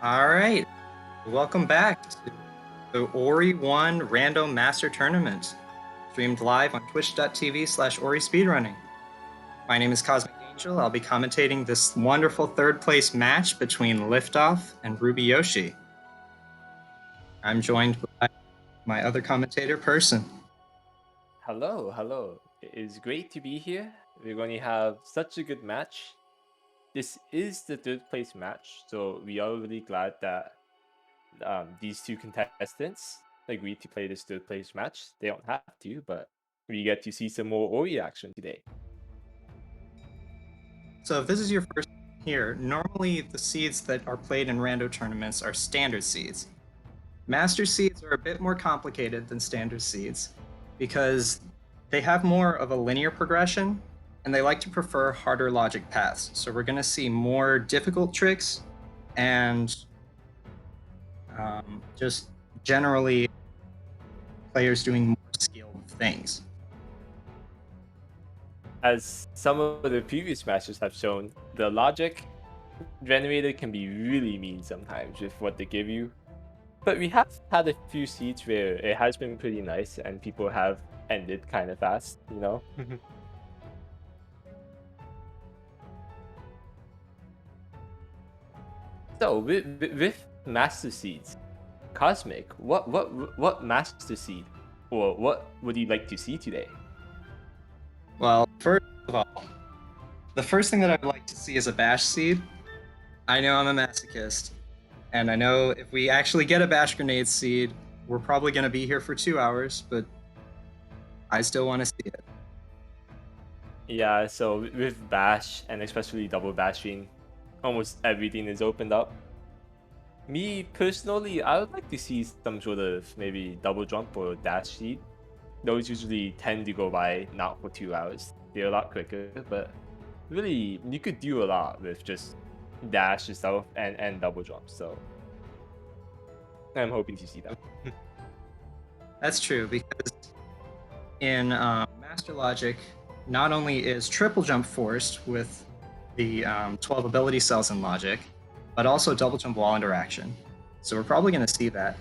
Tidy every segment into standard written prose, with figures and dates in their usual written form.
All right, welcome back to the Ori 1 Rando Master Tournament, streamed live on twitch.tv/OriSpeedrunning. My name is Cosmic Angel. I'll be commentating this wonderful third place match between Lifdoff and Rubyyoshi. I'm joined by my other commentator, Person. Hello. It is great to be here. We're going to have such a good match. This is the third place match, so we are really glad that these two contestants agreed to play this third place match. They don't have to, but we get to see some more Ori action today. So if this is your first time here, normally the seeds that are played in Rando tournaments are standard seeds. Master seeds are a bit more complicated than standard seeds because they have more of a linear progression and they like to prefer harder logic paths. So we're going to see more difficult tricks and just generally players doing more skilled things. As some of the previous matches have shown, the logic generator can be really mean sometimes with what they give you. But we have had a few seeds where it has been pretty nice and people have ended kind of fast, you know? So with master seeds, Cosmic, what master seed or what would you like to see today? Well, first of all, the first thing that I would like to see is a bash seed. I know I'm a masochist, and I know if we actually get a bash grenade seed, we're probably going to be here for 2 hours, but I still want to see it. Yeah, so with bash and especially double bashing, almost everything is opened up. Me personally, I would like to see some sort of maybe double jump or dash seed. Those usually tend to go by not for 2 hours. They're a lot quicker, but really you could do a lot with just dash yourself and double jump. So I'm hoping to see that. That's true, because in Master Logic, not only is triple jump forced with the 12 ability cells in Logic, but also double jump wall interaction. So we're probably going to see that.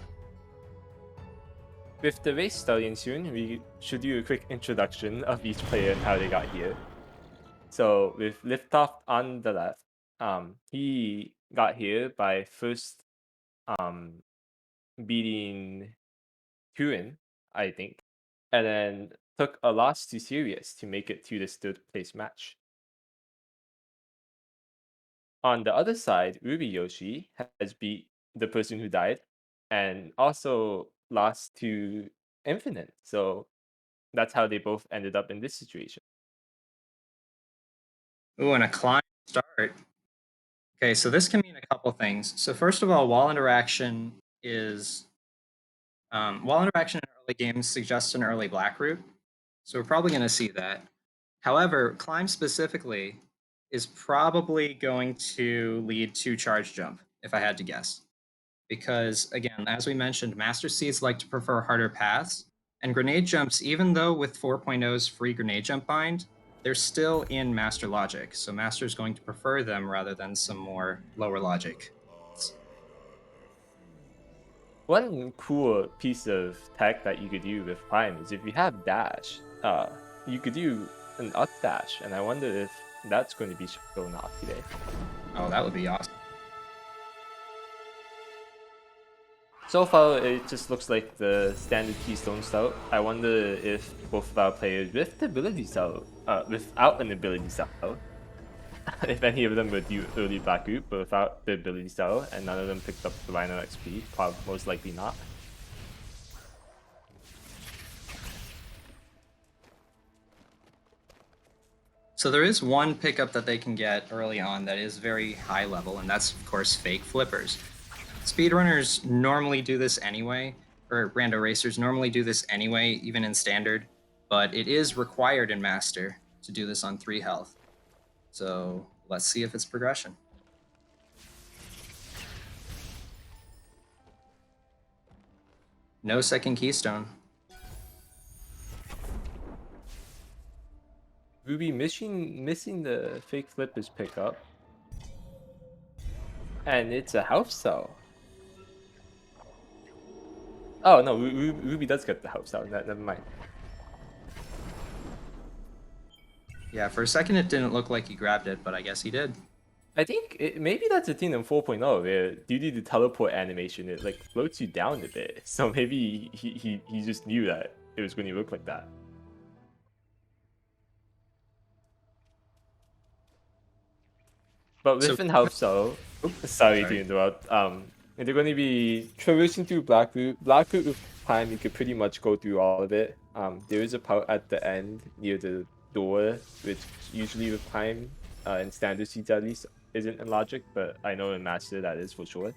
With the race starting soon, we should do a quick introduction of each player and how they got here. So with Liftoff on the left, he got here by first beating Huin, I think, and then took a loss to Sirius to make it to this third place match. On the other side, Rubyyoshi has beat the person who died and also lost to Infinite. So that's how they both ended up in this situation. Ooh, and a climb start. Okay, so this can mean a couple things. So first of all, wall interaction is wall interaction in early games suggests an early black root. So we're probably going to see that. However, climb specifically is probably going to lead to charge jump, if I had to guess. Because again, as we mentioned, master seeds like to prefer harder paths, and grenade jumps, even though with 4.0's free grenade jump bind, they're still in master logic. So master is going to prefer them rather than some more lower logic. One cool piece of tech that you could do with Prime is if you have dash, you could do an up dash, and I wonder if that's going to be shown off today. Oh, that would be awesome. So far, it just looks like the standard Keystone style. I wonder if both of our players with the ability style, without an ability style, if any of them would do early Black Root, but without the ability style, and none of them picked up the Rhino XP, probably most likely not. So there is one pickup that they can get early on that is very high level, and that's of course fake flippers. Speedrunners normally do this anyway, or rando racers normally do this anyway, even in standard, but it is required in master to do this on 3 health. So let's see if it's progression. No second keystone. Ruby missing the fake flippers pickup. And it's a house cell. Oh no, Ruby does get the house cell. Never mind. Yeah, for a second it didn't look like he grabbed it, but I guess he did. I think maybe that's a thing in 4.0 where due to the teleport animation, it like floats you down a bit. So maybe he just knew that it was going to look like that. But So, within house cell, sorry to sorry. interrupt. And they're going to be traversing through Blackroot. Blackroot with time, you could pretty much go through all of it. There is a part at the end near the door, which usually with time, in standard seeds at least, isn't in logic, but I know in master that is for sure.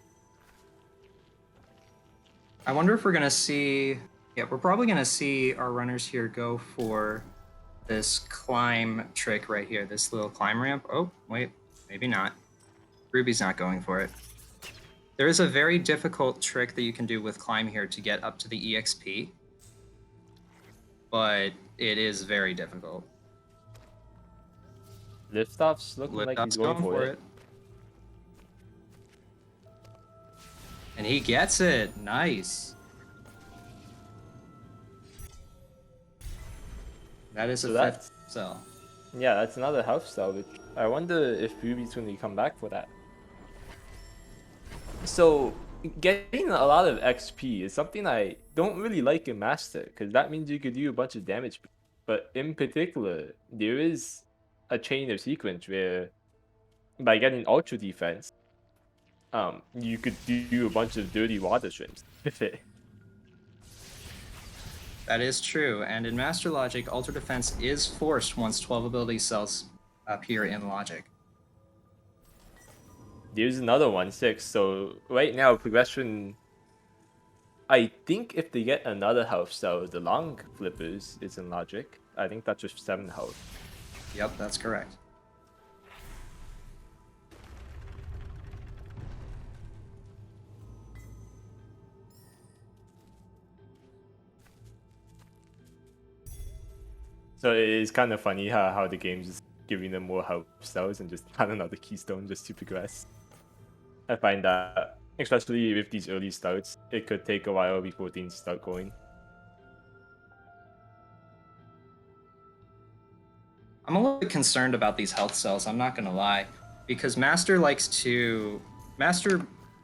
I wonder if we're gonna see. Yeah, we're probably gonna see our runners here go for this climb trick right here. This little climb ramp. Oh, wait, maybe not. Ruby's not going for it. There is a very difficult trick that you can do with climb here to get up to the EXP, but it is very difficult. Liftoff's looking like he's Liftoff's going for it. And he gets it. Nice. That is So a that's fifth cell. yeah, that's another house cell. Which I wonder if Ruby's going to come back for that. So getting a lot of XP is something I don't really like in Master, because that means you could do a bunch of damage. But in particular, there is a chain of sequence where by getting Ultra Defense, you could do a bunch of dirty water shrimps with it. That is true, and in Master Logic, Ultra Defense is forced once 12 ability cells appear in Logic. There's another one, 6. So right now, progression. I think if they get another health cell, the long flippers is in Logic. I think that's just 7 health. Yep, that's correct. So it is kind of funny how the game's just giving them more health cells and just not another keystone just to progress. I find that, especially with these early starts, it could take a while before things start going. I'm a little bit concerned about these health cells, I'm not going to lie, because Master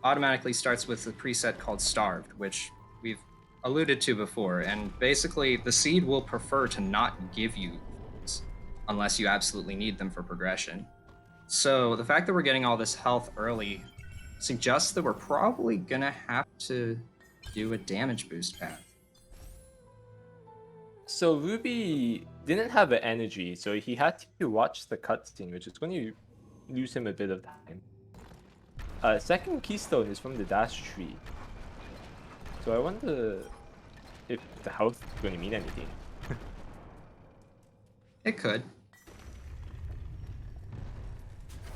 automatically starts with a preset called Starved, which we've alluded to before, and basically the seed will prefer to not give you things unless you absolutely need them for progression. So the fact that we're getting all this health early suggests that we're probably gonna have to do a damage boost path. So Ruby didn't have an energy, so he had to watch the cutscene, which is going to lose him a bit of time. Second keystone is from the dash tree. So I wonder if the health is going to mean anything. It could.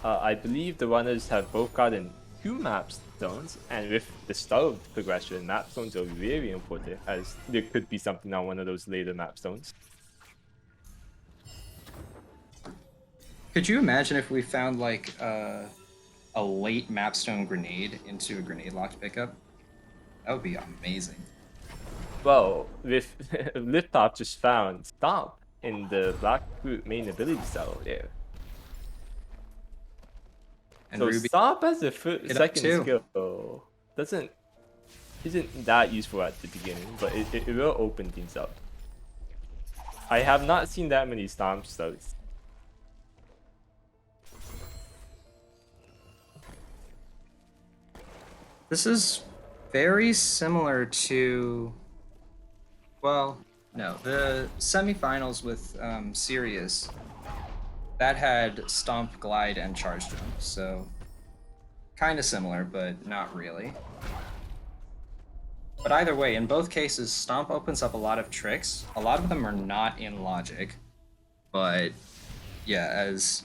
I believe the runners have both gotten 2 map stones, and with the starved progression, map stones are very important, as there could be something on one of those later map stones. Could you imagine if we found like a late mapstone grenade into a grenade locked pickup? That would be amazing. Well, with Liftoff just found Stomp in the Blackroot main ability cell there. And So Ruby Stomp as a second too. skill isn't that useful at the beginning, but it will open things up. I have not seen that many Stomp starts. This is very similar to, well, no, the semifinals with Sirius that had Stomp, Glide, and Charge Jump, so kind of similar, but not really. But either way, in both cases, Stomp opens up a lot of tricks. A lot of them are not in Logic, but yeah, as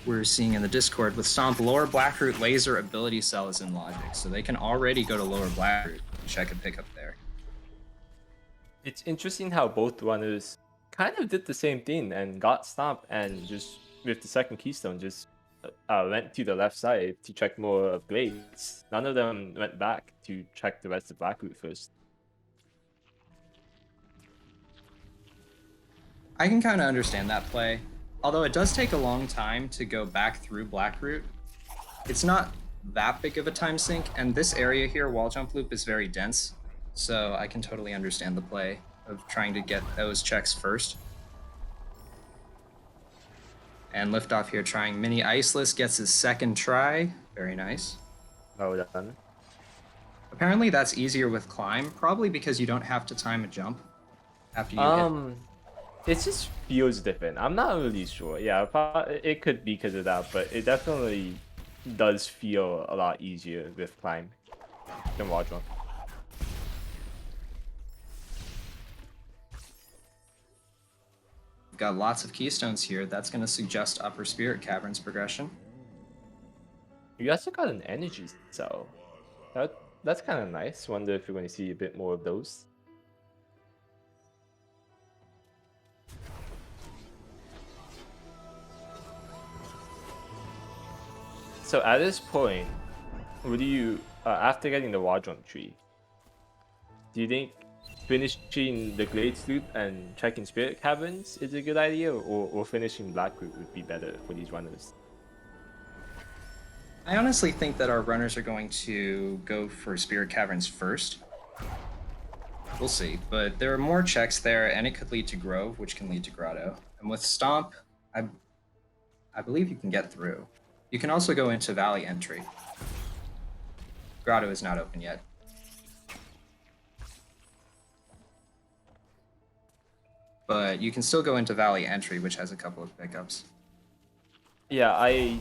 we're seeing in the Discord, with Stomp, Lower Blackroot Laser ability cell is in Logic, so they can already go to Lower Blackroot and check a pickup there. It's interesting how both runners kind of did the same thing and got Stomp, and just with the second keystone just went to the left side to check more of glades. None of them went back to check the rest of black root first. I can kind of understand that play, although it does take a long time to go back through Blackroot. It's not that big of a time sink, and this area here, wall jump loop, is very dense, so I can totally understand the play of trying to get those checks first. And liftoff here trying mini iceless, gets his second try. Very nice. Well done. Apparently that's easier with climb, probably because you don't have to time a jump after you hit. It just feels different. I'm not really sure. Yeah, it could be because of that, but it definitely does feel a lot easier with climb than wall jump. We've got lots of keystones here. That's going to suggest Upper Spirit Caverns progression. You also got an energy cell. That's kind of nice. Wonder if you're going to see a bit more of those. So at this point, would you, after getting the wall jump tree, do you think finishing the Glades loop and checking Spirit Caverns is a good idea, or finishing Blackroot would be better for these runners? I honestly think that our runners are going to go for Spirit Caverns first. We'll see, but there are more checks there, and it could lead to Grove, which can lead to Grotto. And with Stomp, I believe you can get through. You can also go into Valley Entry. Grotto is not open yet. But you can still go into Valley Entry, which has a couple of pickups. Yeah, I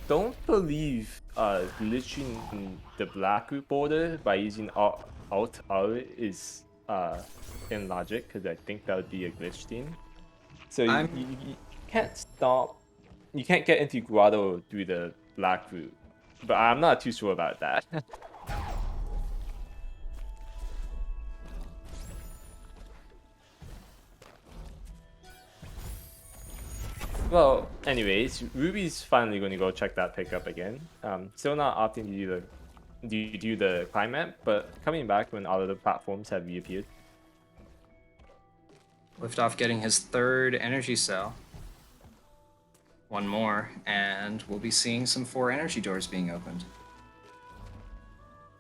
don't believe glitching the Blackroot border by using Alt R is in logic, because I think that would be a glitch theme. So you can't stop. You can't get into Grotto through the Blackroot, but I'm not too sure about that. Well, anyways, Ruby's finally going to go check that pickup again. Still not opting to do the climb map, but coming back when all of the platforms have reappeared. Liftoff getting his third energy cell. One more, and we'll be seeing some 4 energy doors being opened.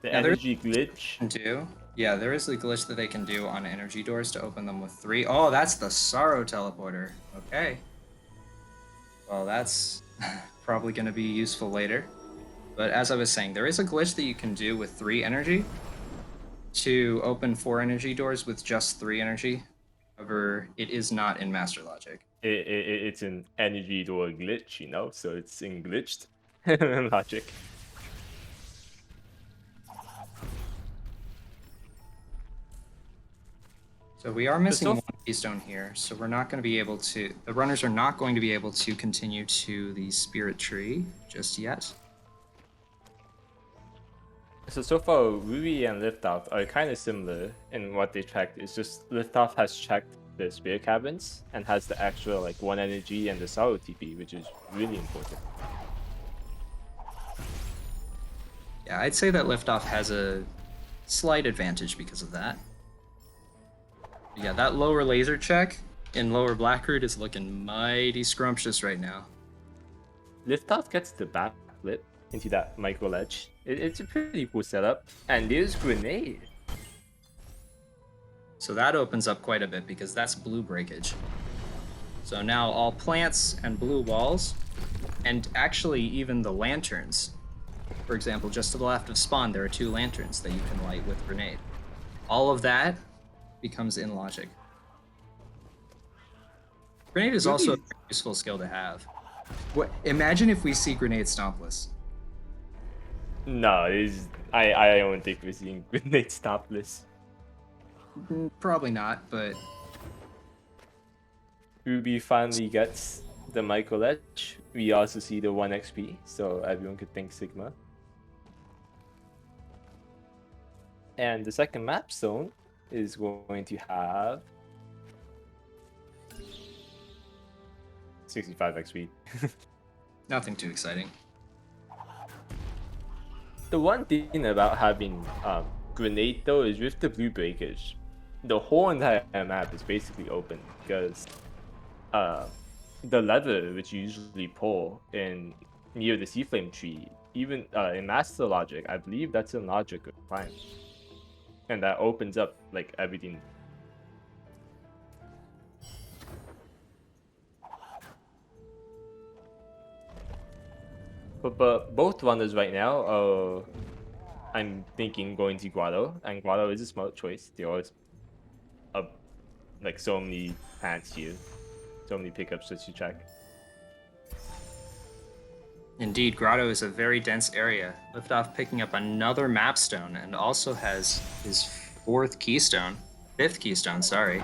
The energy glitch. Yeah, there is a glitch that they can do on energy doors to open them with 3. Oh, that's the Sorrow teleporter. Okay. Well, that's probably going to be useful later. But as I was saying, there is a glitch that you can do with 3 energy to open 4 energy doors with just 3 energy. However, it is not in Master Logic. It's an energy door glitch, you know, so it's in glitched logic. So we are missing one keystone here, so we're not going to be able to... The runners are not going to be able to continue to the Spirit Tree just yet. So far, Ruby and Liftoff are kind of similar in what they checked. It's just Liftoff has checked the Spirit Caverns and has the extra like 1 energy and the Sorrow TP, which is really important. Yeah, I'd say that Liftoff has a slight advantage because of that. Yeah, that lower laser check in lower Blackroot is looking mighty scrumptious right now. Liftoff gets the back flip into that micro ledge. It's a pretty cool setup. And there's Grenade. So that opens up quite a bit because that's blue breakage. So now all plants and blue walls, and actually even the lanterns. For example, just to the left of spawn, there are 2 lanterns that you can light with Grenade. All of that becomes in logic. Grenade is also a useful skill to have. Imagine if we see Grenade Stompless. No, I don't think we're seeing Grenade Stopless. Probably not, but... Ruby finally gets the micro ledge. We also see the 1 XP, so everyone could thank Sigma. And the second map zone is going to have 65 XP. Nothing too exciting. The one thing about having grenade though is with the blue breakage, the whole entire map is basically open because uh, the lever which you usually pull in near the sea flame tree, even in master logic, I believe that's in logic of climb, and that opens up like everything. But both runners right now, I'm thinking going to Guado, and Guado is a smart choice. There are like so many pants here, so many pickups that you check. Indeed, Grotto is a very dense area. Liftoff picking up another mapstone and also has his fifth keystone, sorry.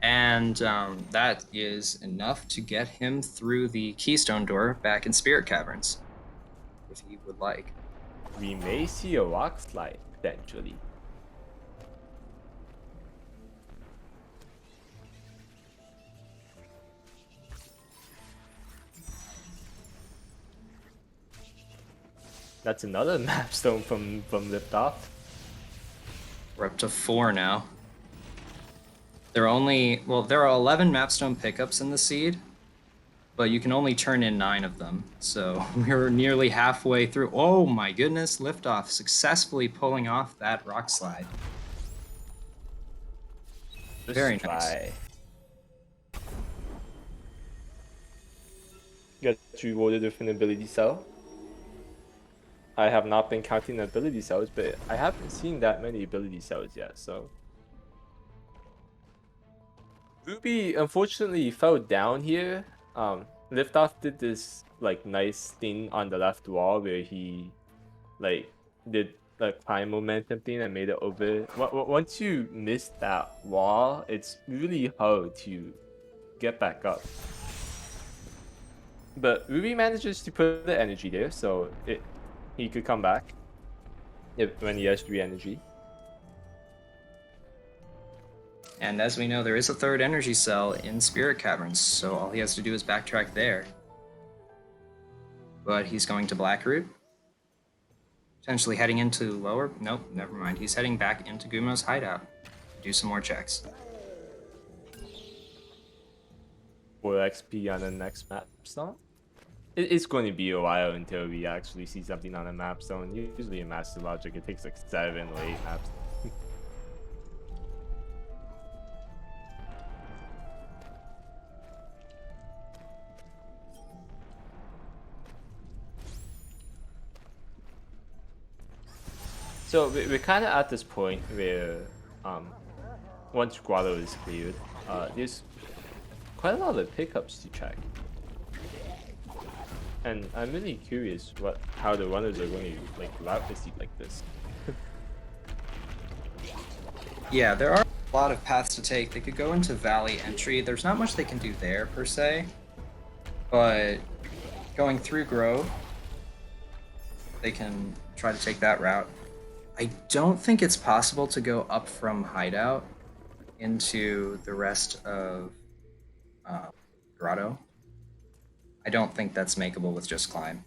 And that is enough to get him through the keystone door back in Spirit Caverns, if he would like. We may see a rock slide potentially. That's another mapstone from Liftoff. We're up to 4 now. There are 11 mapstone pickups in the seed, but you can only turn in 9 of them. So we're nearly halfway through. Oh my goodness, Liftoff successfully pulling off that rock slide. Very nice. Get rewarded with an ability cell. I have not been counting ability cells, but I haven't seen that many ability cells yet, so. Ruby unfortunately fell down here. Liftoff did this like nice thing on the left wall where he like did the climb momentum thing and made it over. Once you miss that wall, it's really hard to get back up. But Ruby manages to put the energy there, so he could come back when he has 3 energy. And as we know, there is a 3rd energy cell in Spirit Caverns, so all he has to do is backtrack there. But he's going to Blackroot. Potentially heading into lower... Nope, never mind. He's heading back into Gumo's hideout. Do some more checks. 4 XP on the next map stone. It's going to be a while until we actually see something on a map stone. Usually in Master Logic, it takes like 7 or 8 maps. So we're kind of at this point where once Guado is cleared, there's quite a lot of pickups to check. And I'm really curious how the runners are going to like route the seat like this. Yeah, there are a lot of paths to take. They could go into Valley Entry. There's not much they can do there, per se. But going through Grove, they can try to take that route. I don't think it's possible to go up from Hideout into the rest of Grotto. I don't think that's makeable with just climb.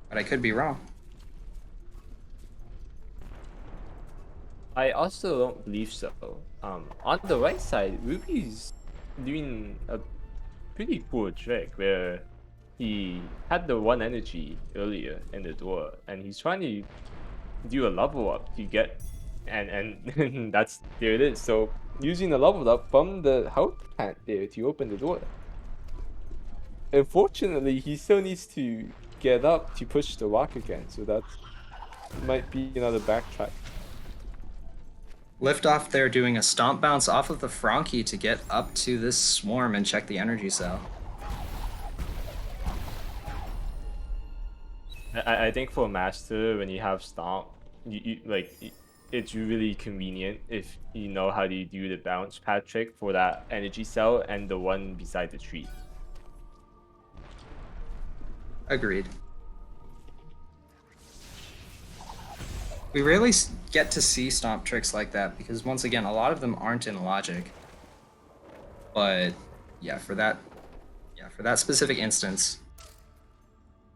But I could be wrong. I also don't believe so. On the right side, Ruby's doing a pretty cool trick where he had the 1 energy earlier in the door, and he's trying to do a level up to get, and that's there it is. So using the level up from the health plant there to open the door. Unfortunately, he still needs to get up to push the rock again, so that might be another backtrack. Liftoff there doing a stomp bounce off of the Frankie to get up to this swarm and check the energy cell. I think for Master, when you have Stomp, it's really convenient if you know how to do the bounce pad trick for that energy cell and the one beside the tree. Agreed. We rarely get to see stomp tricks like that because, once again, a lot of them aren't in logic. But yeah, for that specific instance,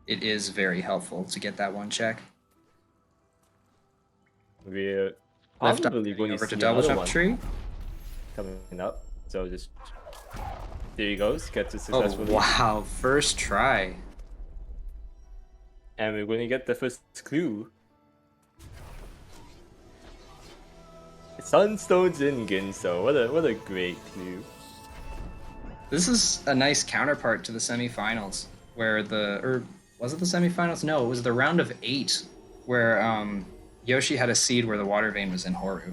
it is very helpful to get that one check. We're Lift up, probably getting going to over to see double another jump one tree. coming up. So just there he goes, gets it Oh successfully. wow, first try. And we're going to get the first clue. Sunstones in Ginso. What a great clue. This is a nice counterpart to the semifinals, where was it the semifinals? No, it was the round of 8, where Yoshi had a seed where the water vein was in Horu.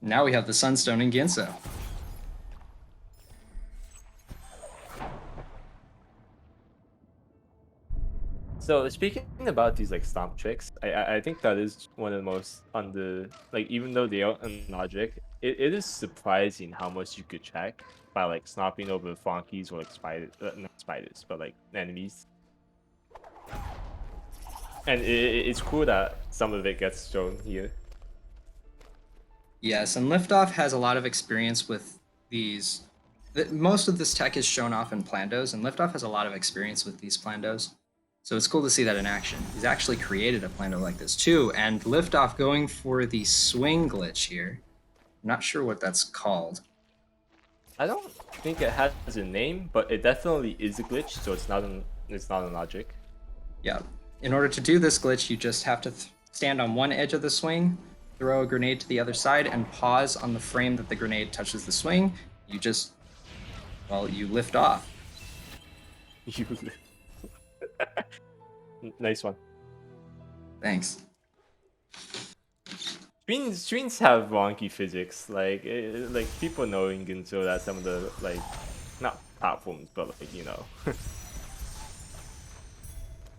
Now we have the Sunstone in Ginso. So speaking about these like stomp tricks, I think that is one of the most even though they are unlogic, it is surprising how much you could check by like stomping over funkies or like not spiders, but like enemies. And it's cool that some of it gets shown here. Yes, and Liftoff has a lot of experience with these. Most of this tech is shown off in Plandos, and Liftoff has a lot of experience with these Plandos. So it's cool to see that in action. He's actually created a Plando like this too, and Liftoff going for the swing glitch here. I'm not sure what that's called. I don't think it has a name, but it definitely is a glitch, so it's not a logic. Yeah. In order to do this glitch, you just have to stand on one edge of the swing, throw a grenade to the other side, and pause on the frame that the grenade touches the swing. You just, well, you lift off. You nice one. Thanks. Screens have wonky physics. Like people know in Ginso that some of the like not platforms, but like you know.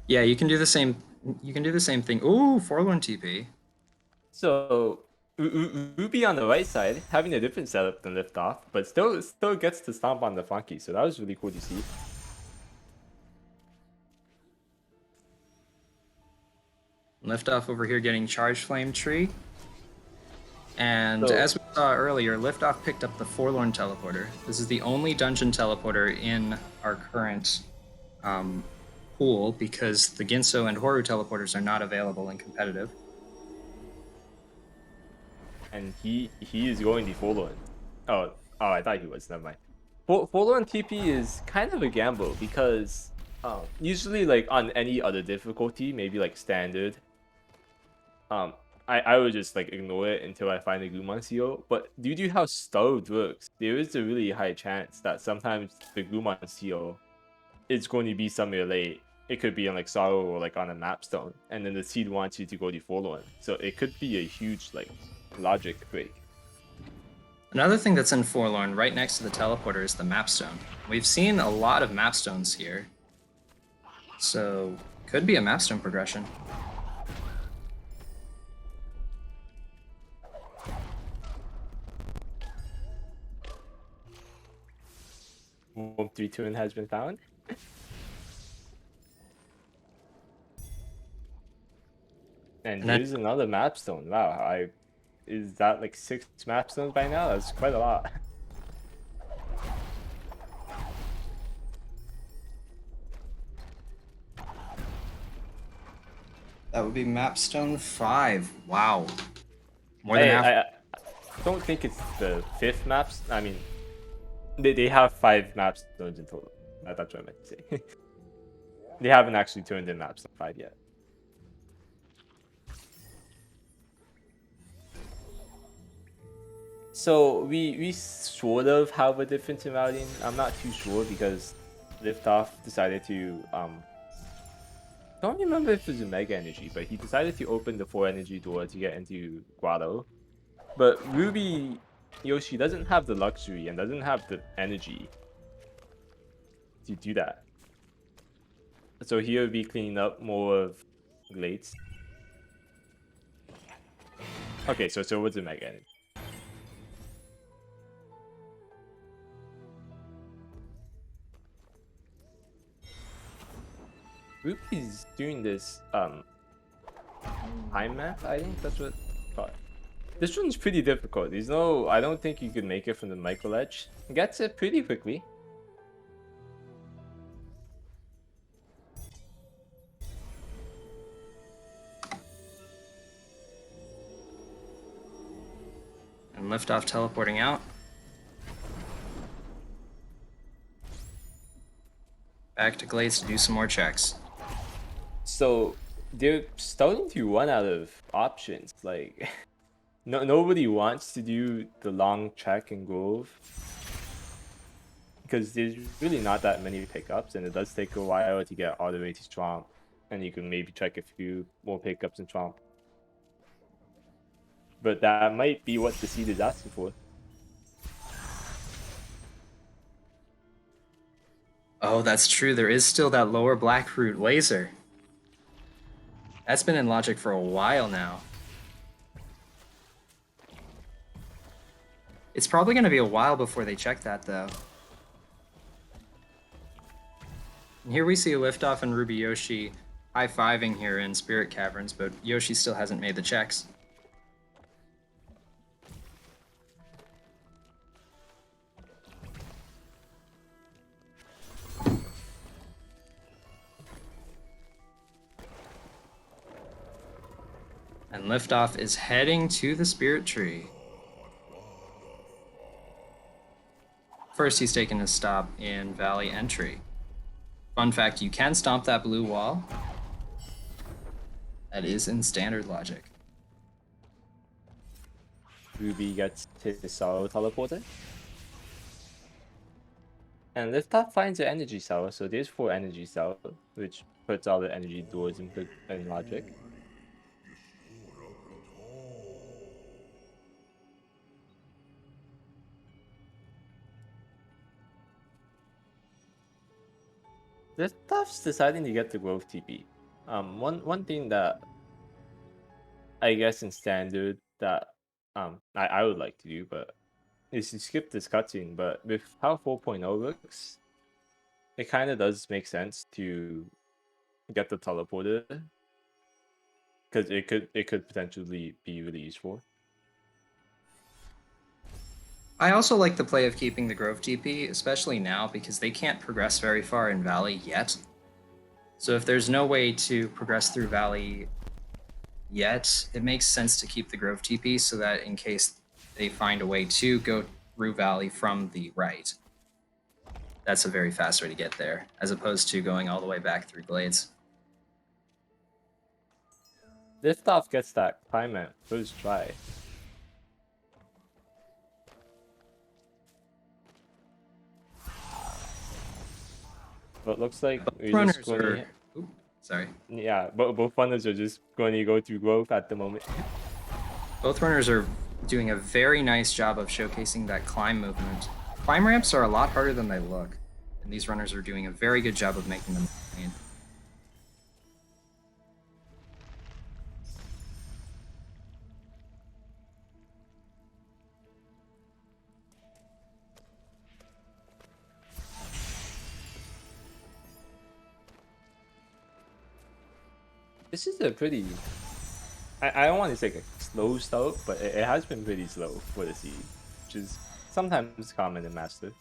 Yeah, you can do the same. You can do the same thing. Ooh, forlorn TP. So Ruby on the right side having a different setup than Liftoff, but still gets to stomp on the funky. So that was really cool to see. Liftoff over here getting charge flame tree. And So as we saw earlier, Liftoff picked up the forlorn teleporter. This is the only dungeon teleporter in our current pool because the Ginso and Horu teleporters are not available in competitive. and he is going the Forlorn. Oh, I thought he was. Never mind. Forlorn TP is kind of a gamble because usually like on any other difficulty, maybe like standard, um, I would just like ignore it until I find the Gumon seal. But due to how Starved works, there is a really high chance that sometimes the Gumon seal is going to be somewhere late. It could be on like Sorrow or like on a mapstone, and then the seed wants you to go to Forlorn. So it could be a huge like logic break. Another thing that's in Forlorn right next to the teleporter is the mapstone. We've seen a lot of mapstones here. So could be a mapstone progression. Warp 3 tune has been found. And And then here's another mapstone. Wow, is that like 6 mapstones by now? That's quite a lot. that would be mapstone 5. Wow. More than half. I don't think it's the 5th maps. I mean, they have 5 mapstones in total. That's what I meant to say. They haven't actually turned in mapstone 5 yet. So we sort of have a difference in routing. I'm not too sure because Liftoff decided to don't remember if it was a Mega Energy, but he decided to open the 4 energy door to get into Grotto. But Rubyyoshi doesn't have the luxury and doesn't have the energy to do that. So he'll be cleaning up more of Glades. Okay, so it was a Mega Energy. Ruby's doing this time map, I think that's what it's called. This one's pretty difficult. There's no, I don't think you could make it from the micro ledge. Gets it pretty quickly. And liftoff teleporting out. Back to Glades to do some more checks. So they're starting to run out of options. Like, nobody wants to do the long check and grove because there's really not that many pickups, and it does take a while to get all the way to Swamp, and you can maybe check a few more pickups in Swamp. But that might be what the seed is asking for. Oh, that's true. There is still that lower Blackroot laser. That's been in logic for a while now. It's probably going to be a while before they check that, though. And here we see Liftoff and Rubyyoshi high-fiving here in Spirit Caverns, but Yoshi still hasn't made the checks. And Liftoff is heading to the Spirit Tree. First, he's taking a stop in Valley Entry. Fun fact, you can stomp that blue wall. That is in standard logic. Ruby gets his Sorrow teleported. And Liftoff finds an energy cell, so there's 4 energy cells, which puts all the energy doors in logic. Liftoff's deciding to get the growth TP. One thing that I guess in standard that I would like to do, but is to skip this cutscene. But with how 4.0 works, it kind of does make sense to get the teleporter because it could potentially be really useful. I also like the play of keeping the Grove TP, especially now because they can't progress very far in Valley yet. So if there's no way to progress through Valley yet, it makes sense to keep the Grove TP so that in case they find a way to go through Valley from the right, that's a very fast way to get there, as opposed to going all the way back through Glades. Liftoff gets that climb at first try. But looks like we're just going to... Sorry. Yeah, both runners are just going to go through growth at the moment. Both runners are doing a very nice job of showcasing that climb movement. Climb ramps are a lot harder than they look, and these runners are doing a very good job of making them clean. This is a pretty... I don't want to say a slow start, but it has been pretty slow for the seed, which is sometimes common in Master.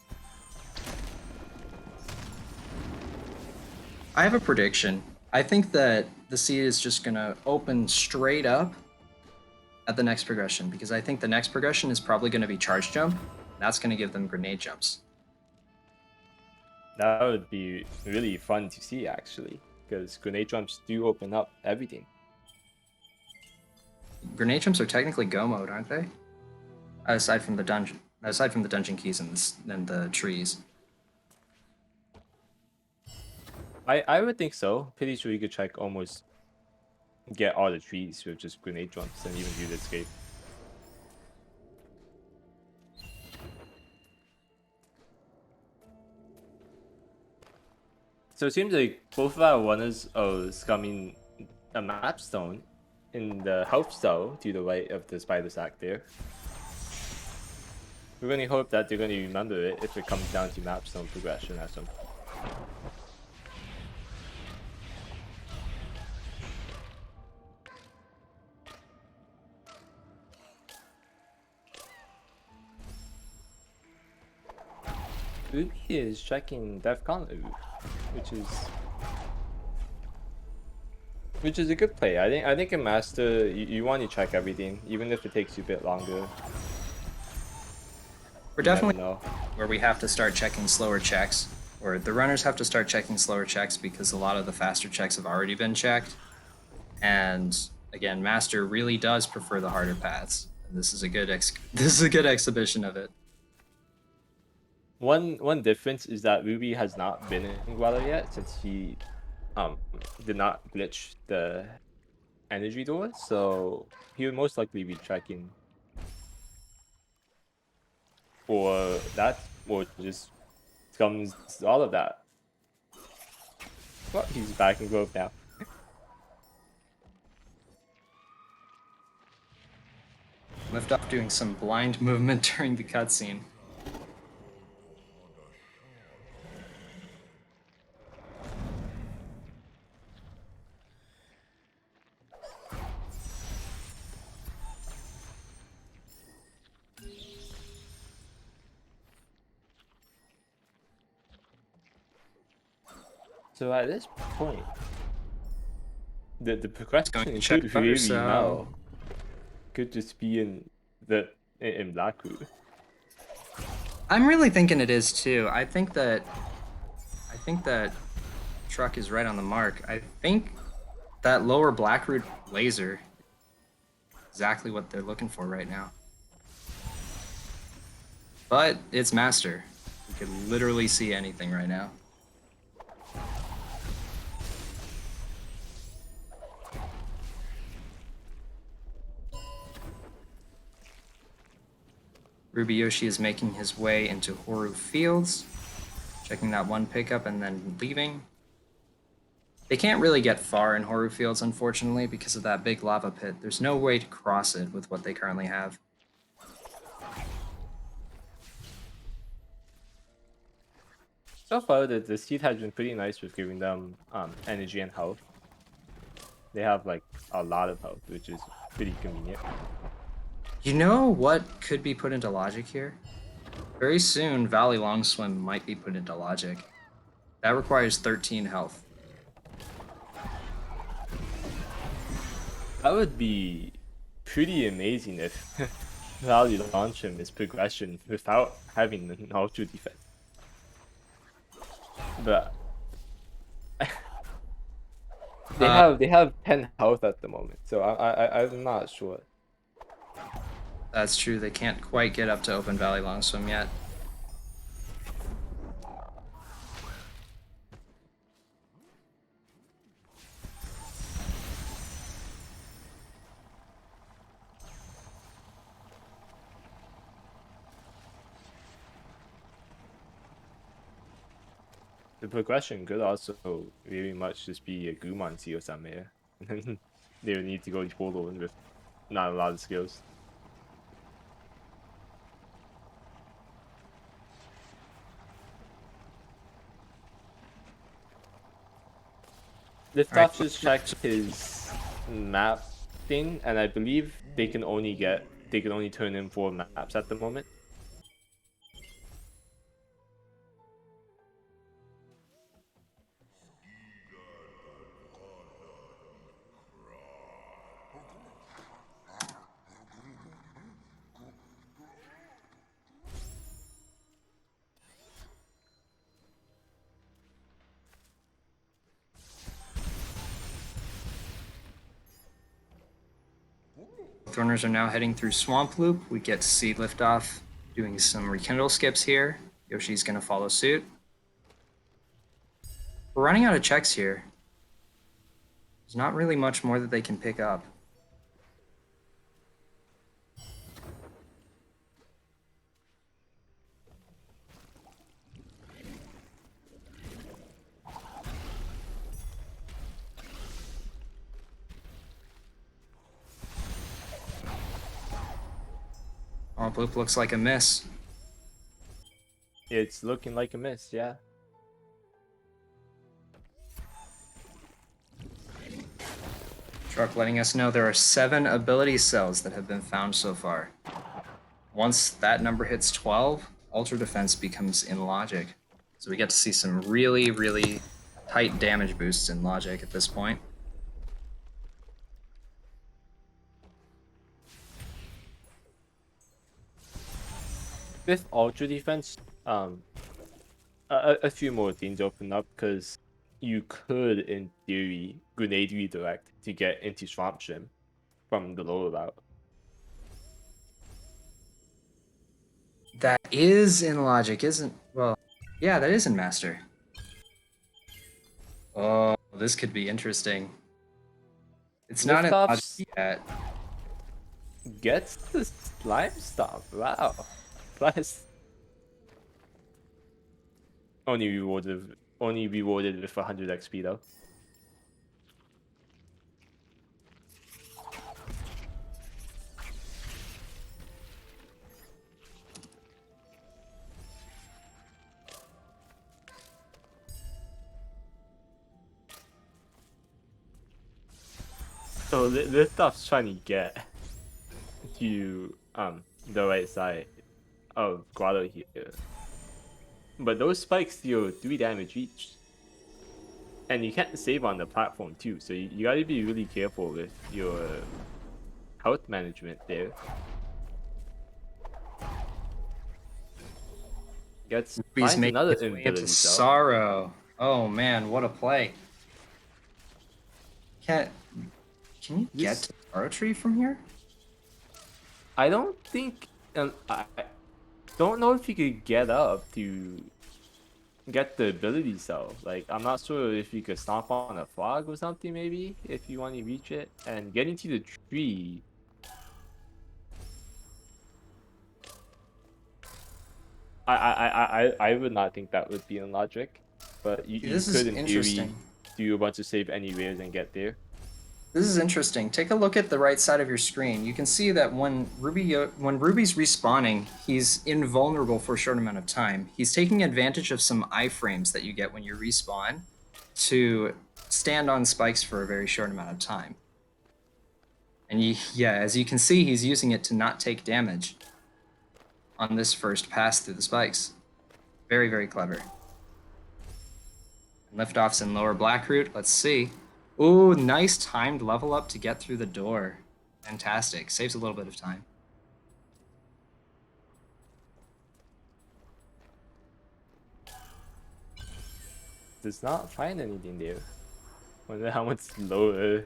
I have a prediction. I think that the seed is just going to open straight up at the next progression, because I think the next progression is probably going to be charge jump. That's going to give them grenade jumps. That would be really fun to see, actually, because grenade jumps do open up everything. Grenade jumps are technically go mode, aren't they? Aside from the dungeon keys and the trees. I would think so. Pretty sure you could check almost get all the trees with just grenade jumps and even do the escape. So it seems like both of our runners are scumming a map stone in the health cell to the right of the spider sack there. We're going to hope that they're going to remember it if it comes down to map stone progression at some point. Ruby is checking DEFCON loot, which is a good play. I think in Master you want to check everything, even if it takes you a bit longer. We're You never definitely know. where we have to start checking slower checks, or the runners have to start checking slower checks because a lot of the faster checks have already been checked. And again, Master really does prefer the harder paths. And this is a good exhibition of it. One difference is that Ruby has not been in Guado yet since he did not glitch the energy door, so he would most likely be checking for that or just comes all of that. Well, he's back in Grove now. Liftoff doing some blind movement during the cutscene. So at this point, the progression check could butter, really so- now could just be in Blackroot. I'm really thinking it is too. I think that Truck is right on the mark. I think that lower Blackroot laser exactly what they're looking for right now. But it's Master. We could literally see anything right now. Rubyyoshi is making his way into Horu Fields, checking that one pickup and then leaving. They can't really get far in Horu Fields, unfortunately, because of that big lava pit. There's no way to cross it with what they currently have. So far, the seed has been pretty nice with giving them energy and health. They have like a lot of health, which is pretty convenient. You know what could be put into logic here? Very soon, Valley Long Swim might be put into logic. That requires 13 health. That would be pretty amazing if Valley launch him is progression without having an ultra defense. But they have 10 health at the moment, so I'm not sure. That's true, they can't quite get up to Open Valley Long Swim yet. The progression could also very much just be a Gumancy or something. They would need to go Polo with not a lot of skills. Liftoff just checked his map thing, and I believe they can only turn in 4 maps at the moment. Both runners are now heading through Swamp Loop. We get to see Liftoff doing some rekindle skips here. Yoshi's gonna follow suit. We're running out of checks here. There's not really much more that they can pick up. Swamp Loop looks like a miss. It's looking like a miss, yeah. Truck letting us know there are 7 ability cells that have been found so far. Once that number hits 12, Ultra Defense becomes in Logic. So we get to see some really, really tight damage boosts in Logic at this point. With Ultra Defense, a few more things open up because you could, in theory, grenade redirect to get into Swamp Gym from the lower route. That is in Logic, isn't... Well, yeah, that is in Master. Oh, this could be interesting. It's not in Logic Liftoffs yet. gets the slime stop. Wow. Plus, only rewarded with 100 XP though. So Liftoff's trying to get to the right side of Grotto here. But those spikes deal 3 damage each. And you can't save on the platform too, so you gotta be really careful with your health management there. Gets He's finds making another his way into ability cell. Sorrow. Oh man, what a play. Can you get to Sorrow Tree from here? I don't think I don't know if you could get up to get the ability cell. Like, I'm not sure if you could stomp on a frog or something, maybe, if you want to reach it. And getting to the tree. I would not think that would be in logic. But you This could, is in theory, interesting. do a bunch of save anywheres and get there. This is interesting. Take a look at the right side of your screen. You can see that when Ruby's respawning, he's invulnerable for a short amount of time. He's taking advantage of some iframes that you get when you respawn to stand on spikes for a very short amount of time. And yeah, as you can see, he's using it to not take damage on this first pass through the spikes. Very, very clever. And liftoffs in lower black root. Let's see. Ooh, nice timed level up to get through the door. Fantastic. Saves a little bit of time. Does not find anything there. Wonder how much lower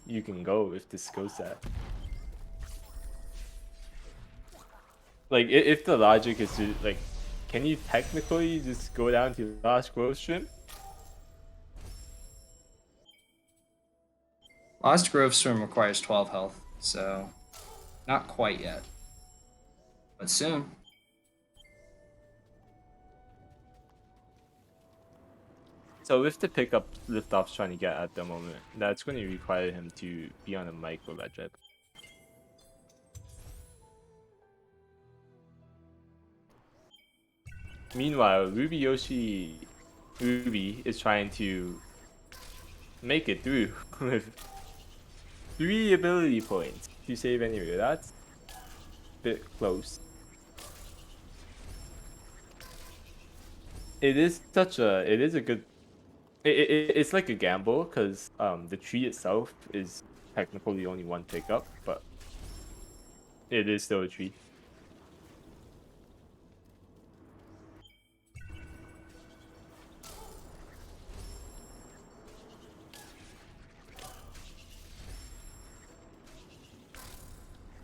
you can go with this skill set. Like, if the logic is to, like, can you technically just go down to last growth stream? Lost Grove Swim requires 12 health, so not quite yet. But soon. So with the pickup Liftoff's trying to get at the moment, that's going to require him to be on a micro ledge. Meanwhile, Ruby is trying to make it through with 3 ability points to save anyway. That's a bit close. It is a good. It's like a gamble because the tree itself is technically only 1 pickup, but it is still a tree.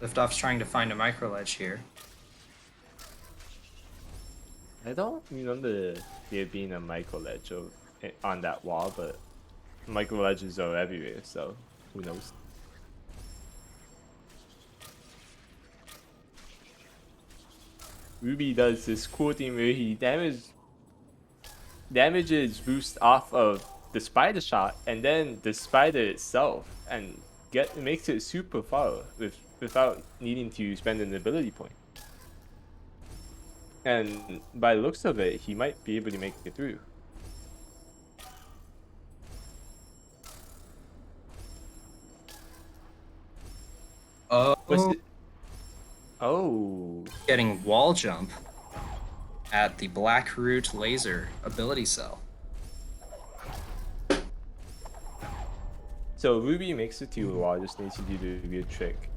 Liftoff's trying to find a micro ledge here. I don't remember there being a micro ledge on that wall, but micro ledges are everywhere, so who knows? Ruby does this cool thing where he damages boost off of the spider shot and then the spider itself, and makes it super far without needing to spend an ability point. And by the looks of it, he might be able to make it through. Oh, Oh, getting wall jump. at the Black Root Laser ability cell. So Ruby makes it to wall, just needs to do the weird trick.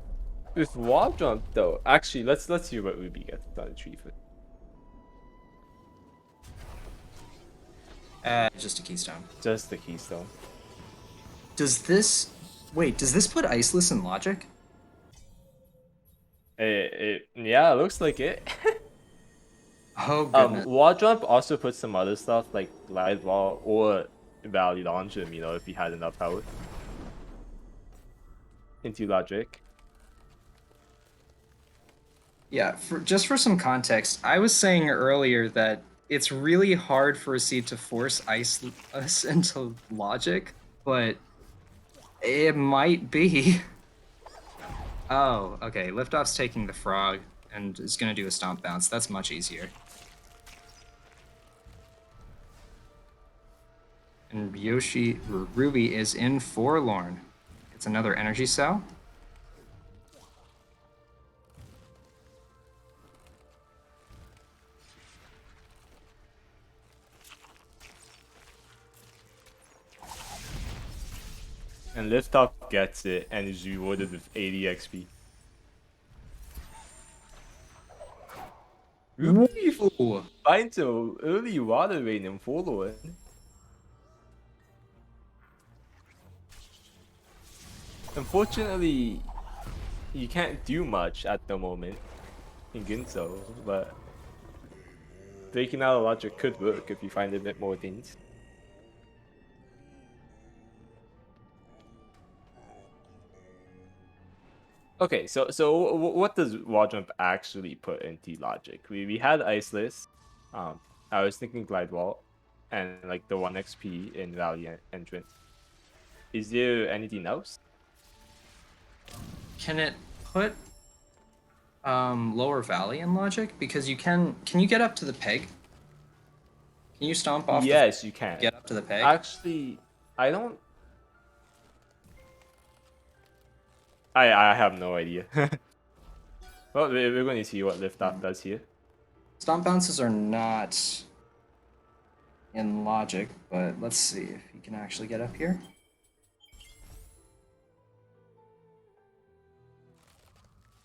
With wall jump though, actually let's see what Ruby gets on the tree for. Just a keystone. Just the keystone. Does this put Iceless in logic? Yeah, it looks like it. Oh goodness. Wall jump also puts some other stuff like glide wall or valley launch him, you know, if he had enough health into logic. Yeah, just for some context, I was saying earlier that it's really hard for a seed to force Iceless into logic, but it might be. Oh, okay. Liftoff's taking the frog and is going to do a stomp bounce. That's much easier. And Ruby is in Forlorn. It's another energy cell. And Liftoff gets it and is rewarded with 80 XP. Ruby finds an early water rain in Forlorn. Unfortunately, you can't do much at the moment in Ginso, but breaking out of logic could work if you find a bit more things. Okay, so what does wall jump actually put into logic? We had Iceless. I was thinking glide wall, and like the 1 XP in Valley entrance. Is there anything else? Can it put lower valley in logic? Because you can you get up to the peg? Can you stomp off? Yes, you can. Get up to the peg? Actually, I don't. I have no idea. Well, we're going to see what liftoff does here. Stomp bounces are not in logic, but let's see if he can actually get up here.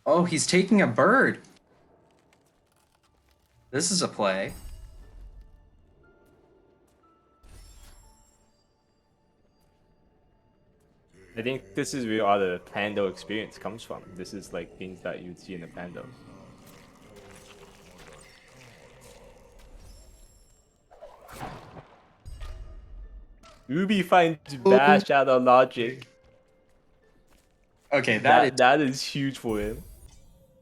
Oh, he's taking a bird. This is a play. I think this is where all the Pando experience comes from. This is like things that you'd see in a Pando. Ruby finds Bash out of logic. Okay, that is huge for him.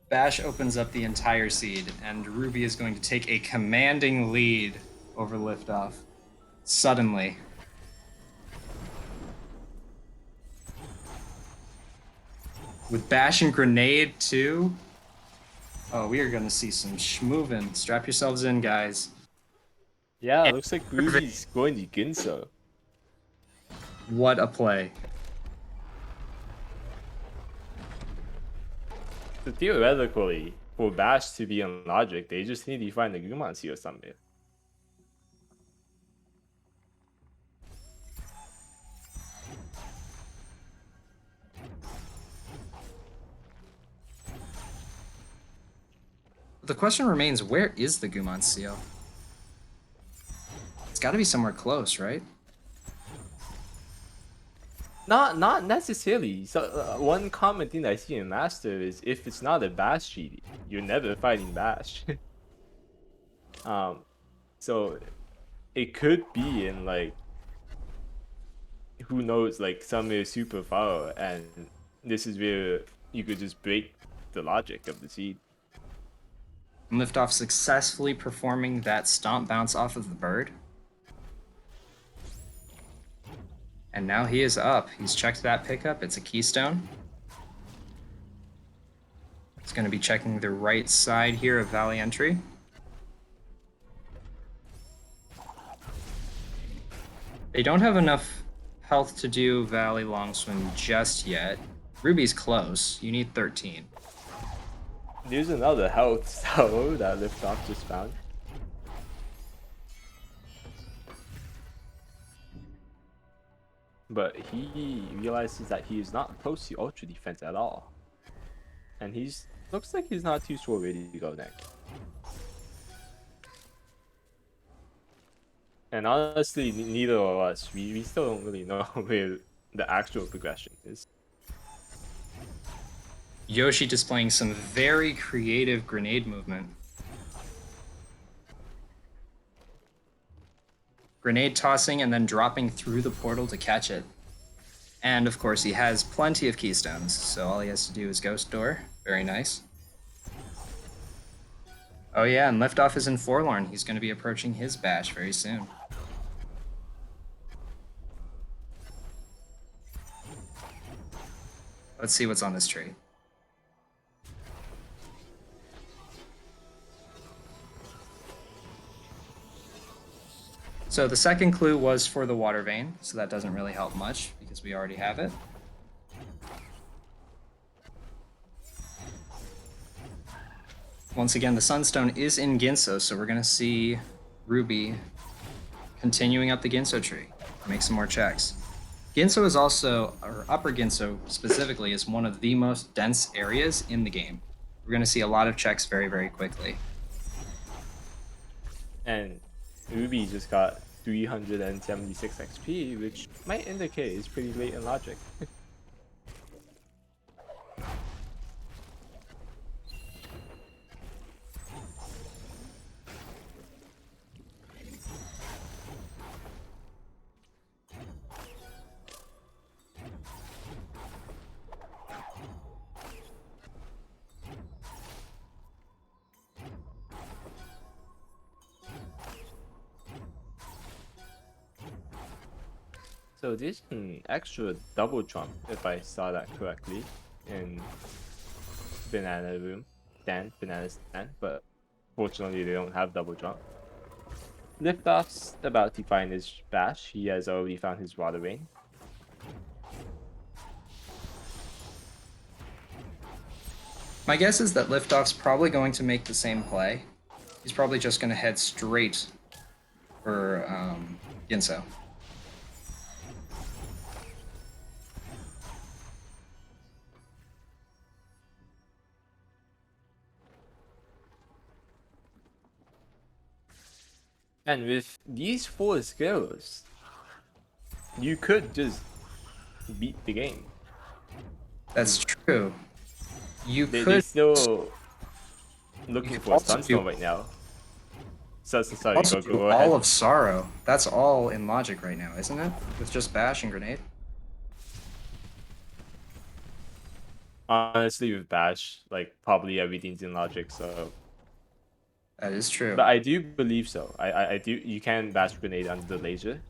Bash opens up the entire seed, and Ruby is going to take a commanding lead over Liftoff. Suddenly. With Bash and Grenade, too. Oh, we are going to see some schmoovin'. Strap yourselves in, guys. Yeah, it looks like Ruby's going to Ginso. What a play. So theoretically, for Bash to be on logic, they just need to find the Gumancy or something. The question remains, where is the Gumon Seal? It's got to be somewhere close, right? Not necessarily. So one common thing I see in Master is if it's not a Bash GD, you're never fighting Bash. So it could be in like, who knows, like somewhere super far, and this is where you could just break the logic of the seed. Liftoff successfully performing that stomp bounce off of the bird. And now he is up. He's checked that pickup. It's a keystone. He's going to be checking the right side here of Valley Entry. They don't have enough health to do Valley Long Swim just yet. Ruby's close. You need 13. There's another health cell that Liftoff just found. but he realizes that he is not close to ultra defense at all. And looks like he's not too sure where to go next. And honestly, neither of us, we still don't really know where the actual progression is. Yoshi displaying some very creative grenade movement. Grenade tossing and then dropping through the portal to catch it. And of course, he has plenty of keystones, so all he has to do is Ghost Door. Very nice. Oh yeah, and Liftoff is in Forlorn. He's going to be approaching his bash very soon. Let's see what's on this tree. So the second clue was for the water vein, so that doesn't really help much because we already have it. Once again, the Sunstone is in Ginso, so we're going to see Ruby continuing up the Ginso tree. Make some more checks. Ginso is also, or Upper Ginso specifically, is one of the most dense areas in the game. We're going to see a lot of checks very, very quickly. And Ruby just got 376 XP, which might indicate it's pretty late in logic. So there's an extra double jump, if I saw that correctly, in Banana Room, Banana Stand, but fortunately they don't have double jump. Liftoff's about to find his bash. He has already found his water vein. My guess is that Liftoff's probably going to make the same play. He's probably just going to head straight for Ginso. And with these 4 skills, you could just beat the game. That's true. They're still looking for a Sunstone right now. Sorry, also go ahead. all of Sorrow. That's all in logic right now, isn't it? With just bash and grenade. Honestly, with bash, like probably everything's in logic, so. That is true. But I do believe so. I do. You can bash grenade under the laser.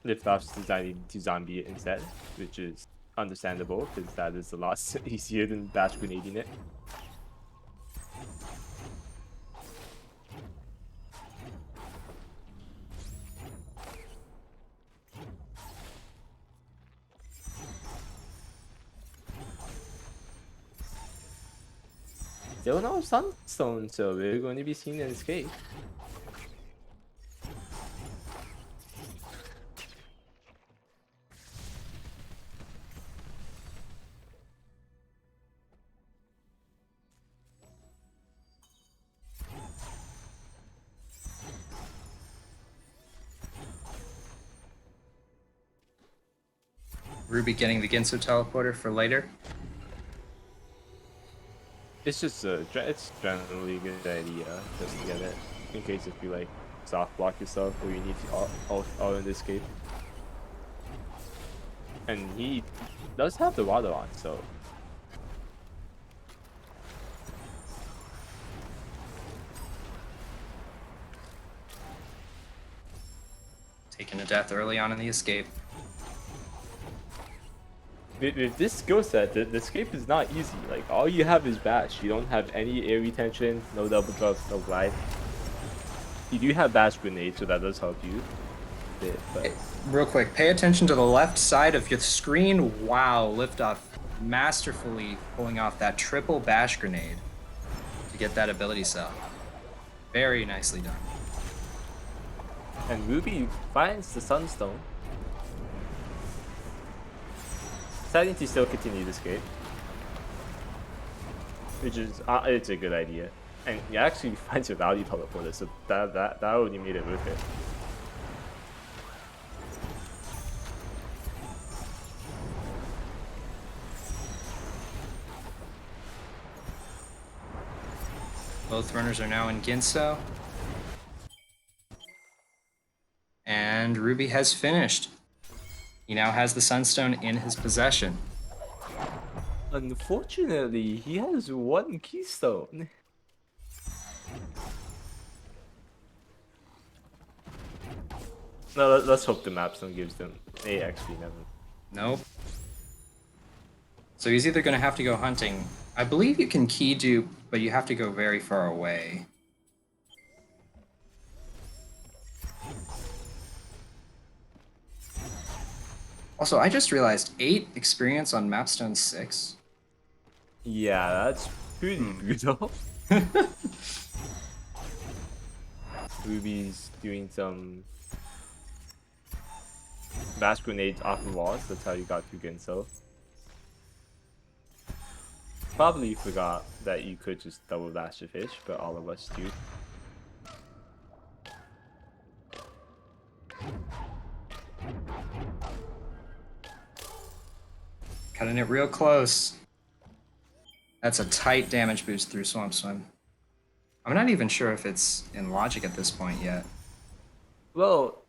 Liftoff's deciding to zombie it instead, which is understandable because that is a lot easier than bash grenading it. Still no Sunstone, so we're going to be seeing an escape. Ruby getting the Ginso teleporter for later. It's just it's generally a good idea just to get it in case if you like soft block yourself or you need to all in the escape. And he does have the water on, so. Taking a death early on in the escape. With this skill set, the escape is not easy. Like, all you have is bash. You don't have any air retention, no double jump, no glide. You do have bash grenade, so that does help you. But real quick, pay attention to the left side of your screen. Wow, Liftoff masterfully pulling off that triple bash grenade to get that ability cell. Very nicely done. And Ruby finds the Sunstone. deciding to still continue the escape, which is it's a good idea, and you actually find your value teleporter, so that already made it worth it. Both runners are now in Ginso. And Ruby has finished. He now has the Sunstone in his possession. Unfortunately, he has one keystone. No, let's hope the mapstone gives them a XP. Never. Nope. So he's either going to have to go hunting. I believe you can key dupe, but you have to go very far away. Also, I just realized 8 experience on Mapstone 6. Yeah, that's pretty brutal. Ruby's doing some bash grenades off of walls. That's how you got to Ginso. Probably forgot that you could just double bash the fish, but all of us do. Cutting it real close. That's a tight damage boost through Swamp Swim. I'm not even sure if it's in logic at this point yet. Well,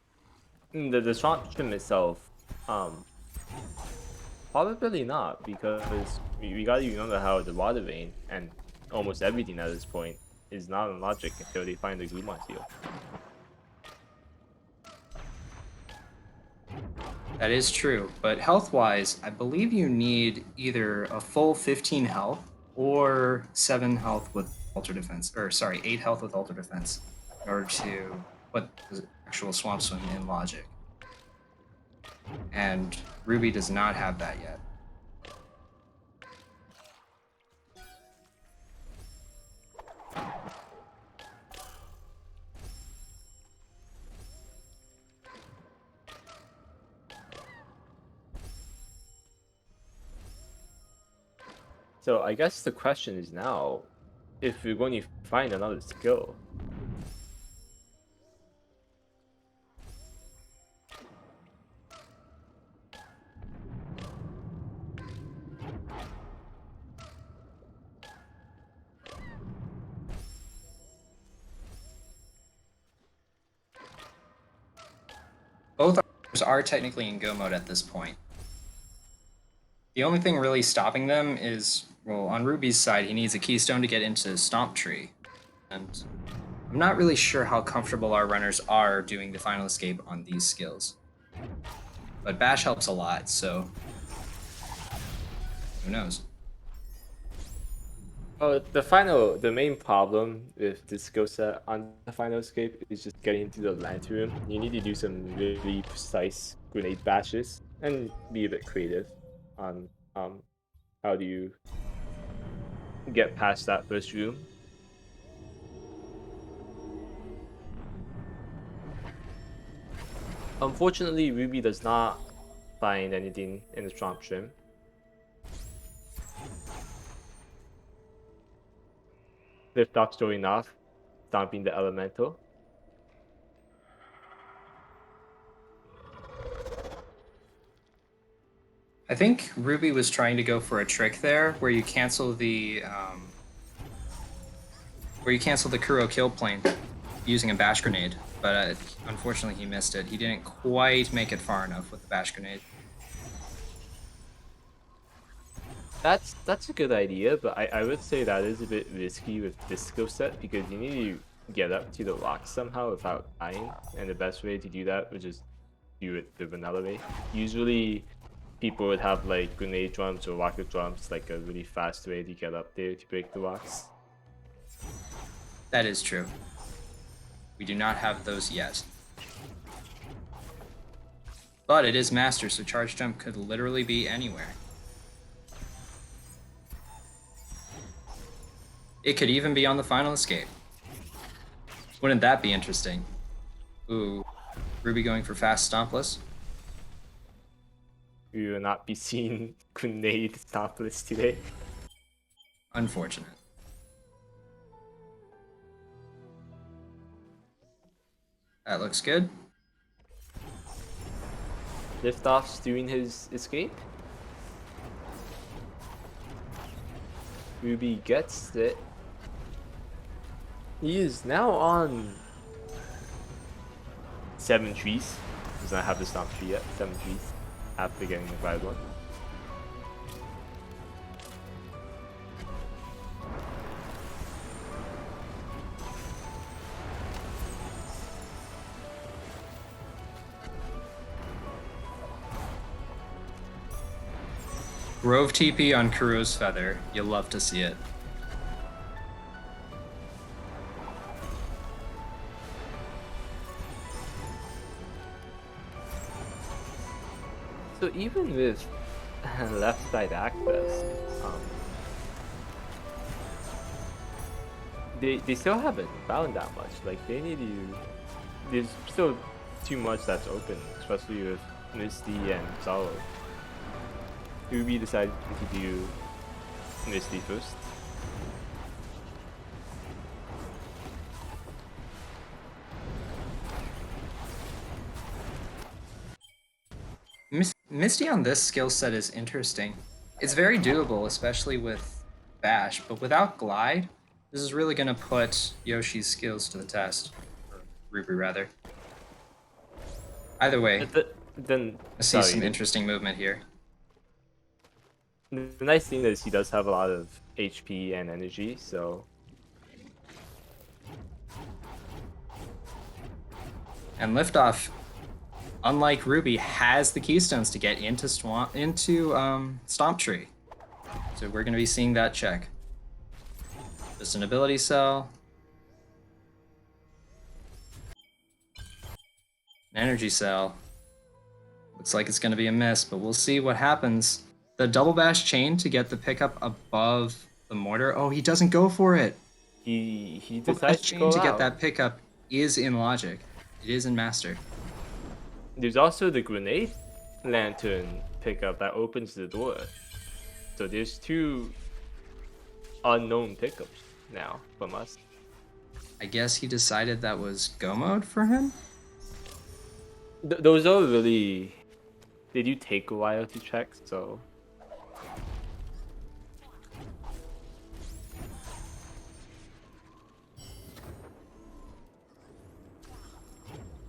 the Swamp Swim itself, probably not, because we gotta remember how the water vein and almost everything at this point is not in logic until they find the Guma seal. That is true, but health-wise, I believe you need either a full 15 health or 7 health with Ultra Defense, or sorry, 8 health with Ultra Defense in order to put the actual Swamp Swim in logic. And Ruby does not have that yet. So I guess the question is now, if we're going to find another skill. Both are technically in go mode at this point. The only thing really stopping them is, well, on Ruby's side, he needs a keystone to get into Stomp Tree. And I'm not really sure how comfortable our runners are doing the final escape on these skills. But Bash helps a lot, so who knows? Oh, the main problem with this skill set on the final escape is just getting into the lantern room. You need to do some really precise grenade bashes and be a bit creative on how do you get past that first room. Unfortunately, Ruby does not find anything in the Swamp Swim. Lifdoff showing off, stomping the elemental. I think Ruby was trying to go for a trick there, where you cancel the Kuro kill plane using a bash grenade, but unfortunately he missed it. He didn't quite make it far enough with the bash grenade. That's a good idea, but I would say that is a bit risky with this skill set because you need to get up to the rock somehow without dying, and the best way to do that would just do it the vanilla way. Usually people would have like grenade jumps or rocket jumps, like a really fast way to get up there to break the rocks. That is true. We do not have those yet. But it is Master, so charge jump could literally be anywhere. It could even be on the final escape. Wouldn't that be interesting? Ooh, Ruby going for fast stompless. we will not be seeing grenade stompless today. Unfortunate. That looks good. Liftoff's doing his escape. Ruby gets it. He is now on 7 trees. Does not have the stomp tree yet. 7 trees after getting the glide one. Grove TP on Kuro's Feather. You'll love to see it. So even with left side access, they still haven't found that much. Like they need to. There's still too much that's open, especially with Misty and Solo. Ruby decided to do Misty first. Misty on this skill set is interesting. It's very doable, especially with Bash, but without Glide, this is really going to put Yoshi's skills to the test. Or Ruby, rather. Either way, Then I see some interesting movement here. The nice thing is he does have a lot of HP and energy, so. And Liftoff, unlike Ruby, has the keystones to get into Stomp Tree. So we're going to be seeing that check. Just an ability cell. An energy cell. Looks like it's going to be a miss, but we'll see what happens. The double bash chain to get the pickup above the mortar. Oh, he doesn't go for it. He decides to go to get out. that pickup is in logic. It is in master. There's also the grenade lantern pickup that opens the door. So there's 2 unknown pickups now from us. I guess he decided that was go mode for him? Those are really. They do take a while to check, so.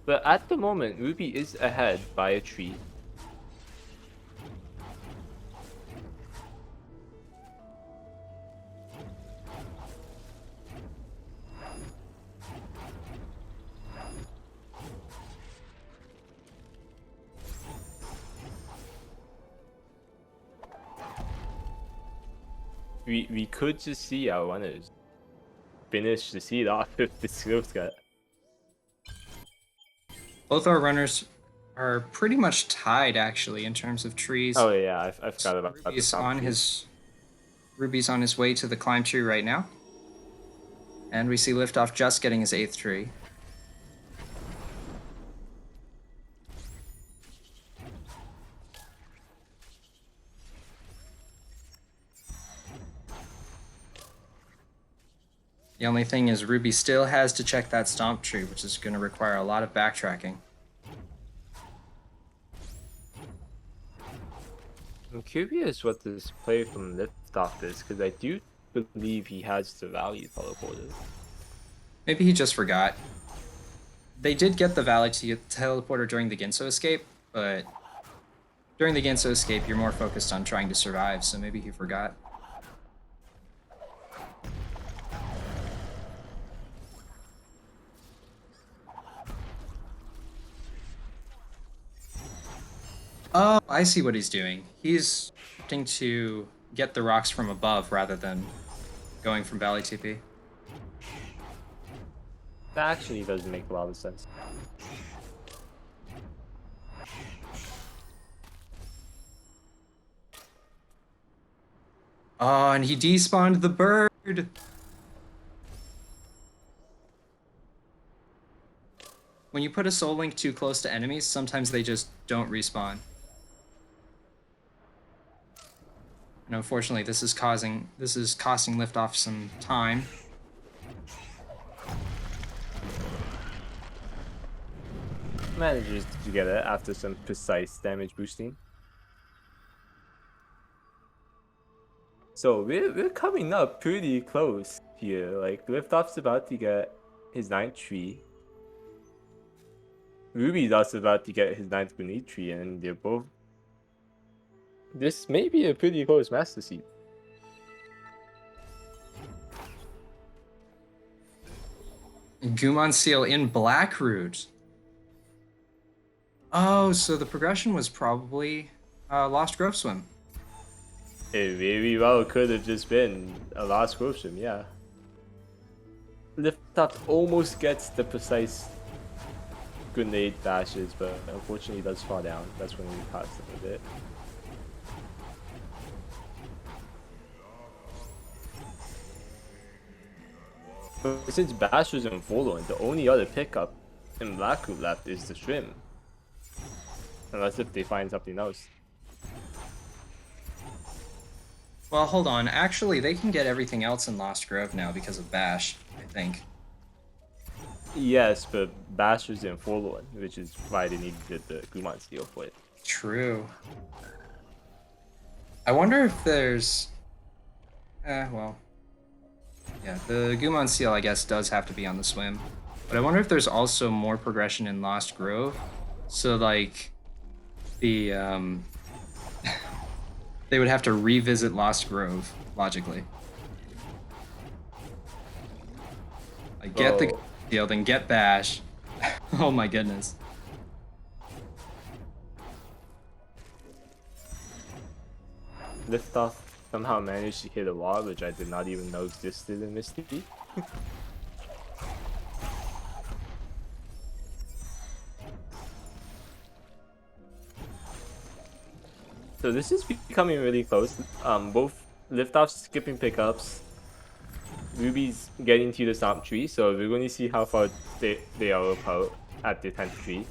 But at the moment, Ruby is ahead by a tree. We could just see our runners finish the seed off with the skills cut. Both our runners are pretty much tied, actually, in terms of trees. Oh yeah, I forgot about Ruby's the on Ruby's on his way to the climb tree right now. And we see Liftoff just getting his 8th tree. The only thing is Ruby still has to check that stomp tree, which is going to require a lot of backtracking. I'm curious what this play from Liftoff is, because I do believe he has the value teleporter. Maybe he just forgot. They did get the value teleporter during the Ginso escape, but during the Ginso escape, you're more focused on trying to survive, so maybe he forgot. Oh, I see what he's doing. He's attempting to get the rocks from above rather than going from Valley TP. That actually doesn't make a lot of sense. Oh, and he despawned the bird! When you put a soul link too close to enemies, sometimes they just don't respawn. And unfortunately, this is costing liftoff some time. Manages to get it after some precise damage boosting. So we're coming up pretty close here. Like Liftoff's about to get his 9th tree. Ruby's also about to get his 9th Beneath tree, and they're both. This may be a pretty close Master Seed. Gumon Seal in Blackroot. Oh, so the progression was probably Lost Grove Swim. It very well could have just been a Lost Grove Swim, yeah. Liftoff almost gets the precise grenade dashes, but unfortunately does fall down. That's when we caught him a bit. But since Bash was in Forlorn, the only other pickup in Blackroot left is the Shrimp. Unless if they find something else. Well, hold on. Actually, they can get everything else in Lost Grove now because of Bash, I think. Yes, but Bash was in Forlorn, which is why they needed the Gumon Steel for it. True. I wonder if there's... well... Yeah, the Gumon Seal, I guess, does have to be on the swim. But I wonder if there's also more progression in Lost Grove. So, like, the, they would have to revisit Lost Grove, logically. Like, get the Seal, then get Bash. Oh my goodness. Liftoff somehow managed to hit a wall, which I did not even know existed in Misty. So this is becoming really close. Both Liftoff's skipping pickups. Ruby's getting to the Stomp tree, so we're going to see how far they are apart at the 10th tree.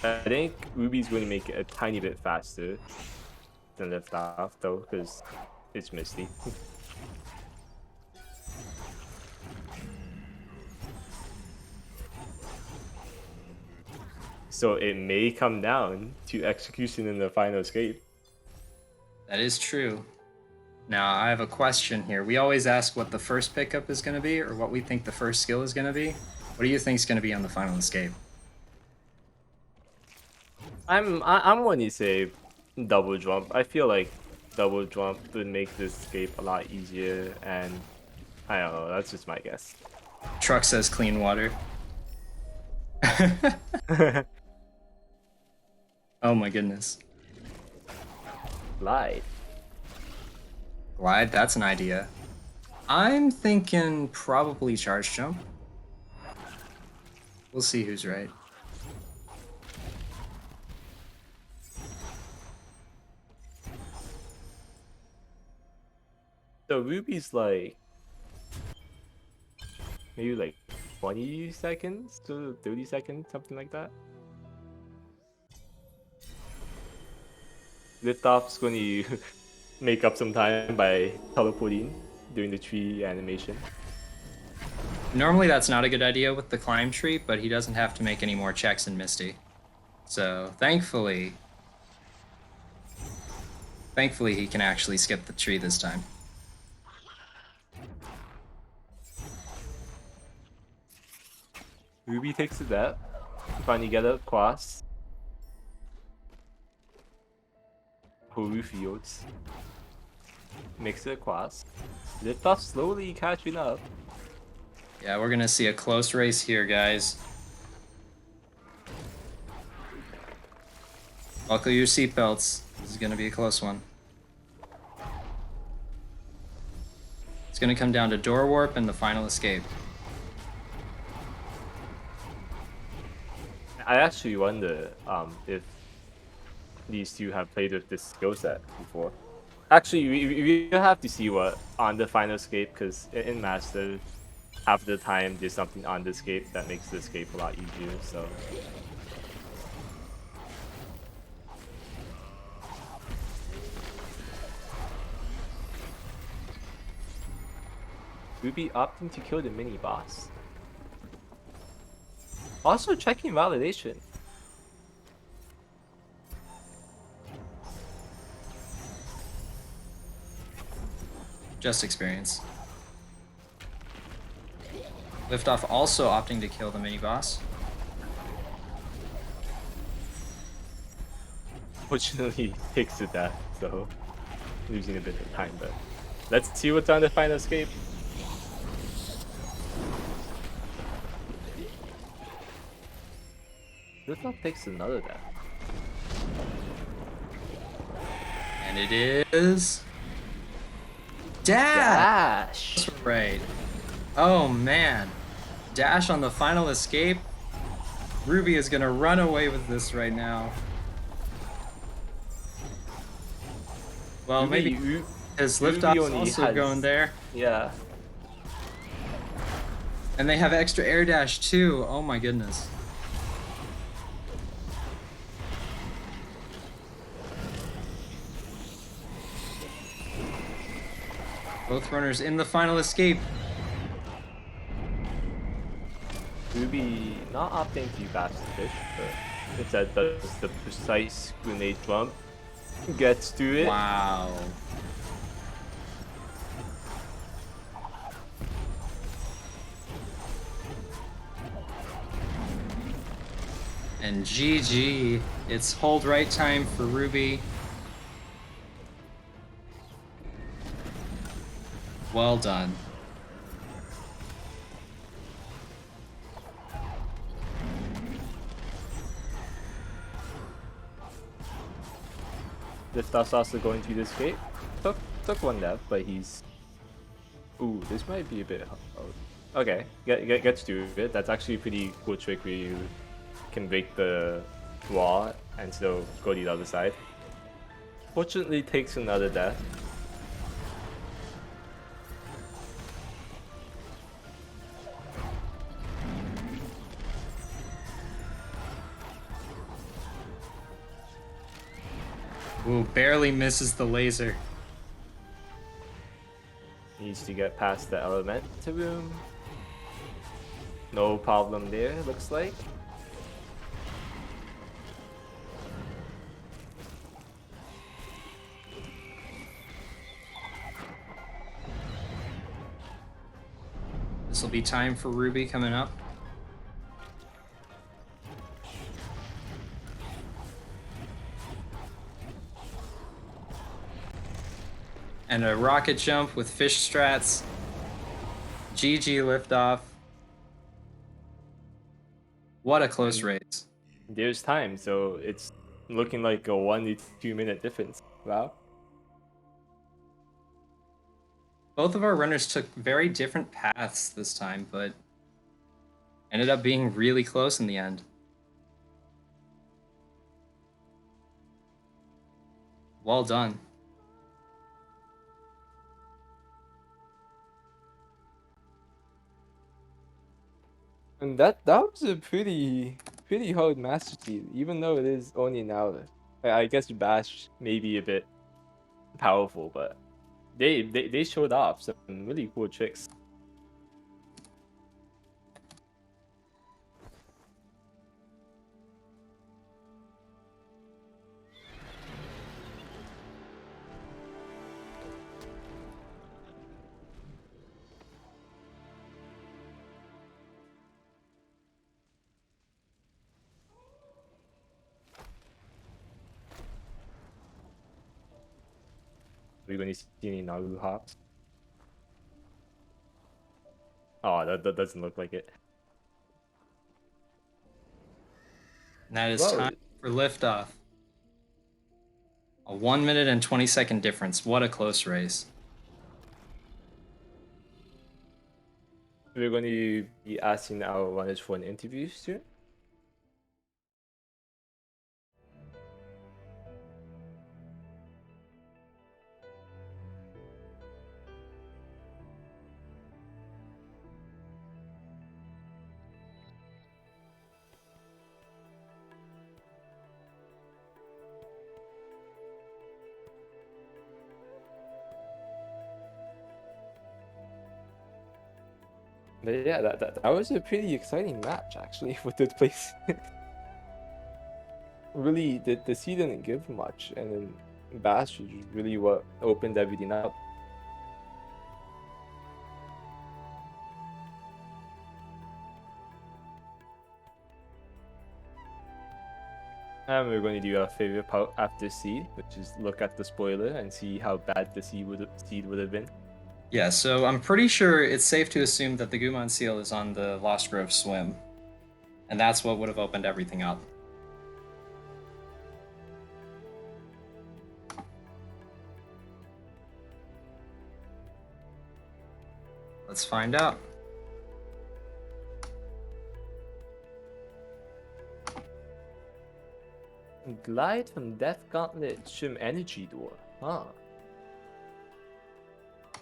I think Ruby's going to make it a tiny bit faster than Liftoff, though, because it's Misty. So it may come down to execution in the final escape. That is true. Now, I have a question here. We always ask what the first pickup is going to be, or what we think the first skill is going to be. What do you think is going to be on the final escape? I'm going to say double jump. I feel like double jump would make this escape a lot easier, and I don't know. That's just my guess. Truck says clean water. Oh my goodness. Glide. Glide, that's an idea. I'm thinking probably charge jump. We'll see who's right. So Ruby's like maybe like 20 seconds to 30 seconds, something like that. Liftoff's going to make up some time by teleporting during the tree animation. Normally that's not a good idea with the climb tree, but he doesn't have to make any more checks in Misty. So thankfully he can actually skip the tree this time. Ruby takes the depth, finally get it across. Horu fields. Makes it across. Liftoff slowly catching up. Yeah, we're gonna see a close race here, guys. Buckle your seatbelts. This is gonna be a close one. It's gonna come down to door warp and the final escape. I actually wonder if these two have played with this skill set before. Actually, we have to see what on the final escape, because in Master, half the time there's something on the escape that makes the escape a lot easier, so... Ruby opting to kill the mini boss. Also checking validation. Just experience. Liftoff also opting to kill the mini boss. Fortunately, takes to death, so losing a bit of time, but let's see what's on the final escape. Liftoff takes another death. And it is... Dash! Dash! Right. Oh man. Dash on the final escape. Ruby is gonna run away with this right now. Well, maybe his liftoff's also going there. Yeah. And they have extra air dash too. Oh my goodness. Both runners in the final escape. Ruby not opting to fast fish, but instead does the precise grenade jump. Gets to it. Wow. And GG. It's hold right time for Ruby. Well done. Liftoff's also going to this gate. Took one death, but he's... Ooh, this might be a bit... Oh. Okay, gets to it. That's actually a pretty cool trick where you can break the wall and still go the other side. Fortunately, takes another death. Ooh, barely misses the laser. Needs to get past the elemental room. No problem there, looks like. This will be time for Ruby coming up. And a rocket jump with fish strats. GG liftoff. What a close race. There's time, so it's looking like a 1 to 2 minute difference. Wow. Both of our runners took very different paths this time, but ended up being really close in the end. Well done. And that was a pretty hard Master Chief, even though it is only an hour. I guess Bash may be a bit powerful, but they showed off some really cool tricks. We're going to see any Naru hops. Oh, that doesn't look like it. And that is Well, time for liftoff. A 1 minute and 20-second difference. What a close race. we're going to be asking our runners for an interview soon. But yeah, that was a pretty exciting match actually with third place. Really, the seed didn't give much, and then Bash was really what opened everything up. And we're going to do our favorite part after seed, which is look at the spoiler and see how bad the seed would have been. Yeah, so I'm pretty sure it's safe to assume that the Gumon seal is on the Lost Grove swim. And that's what would have opened everything up. Let's find out. Glide from Death Gauntlet Shim Energy Door. Huh.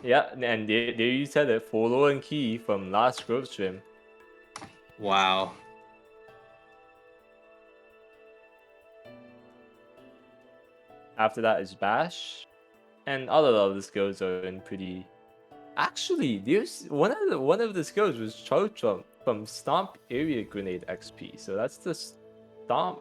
Yeah, and there you said it. Forlorn Key from Last Grove Swim. Wow. After that is Bash. And all of the other skills are in pretty. Actually, there's one of the skills was Charge Jump from Stomp Area Grenade XP. So that's the Stomp.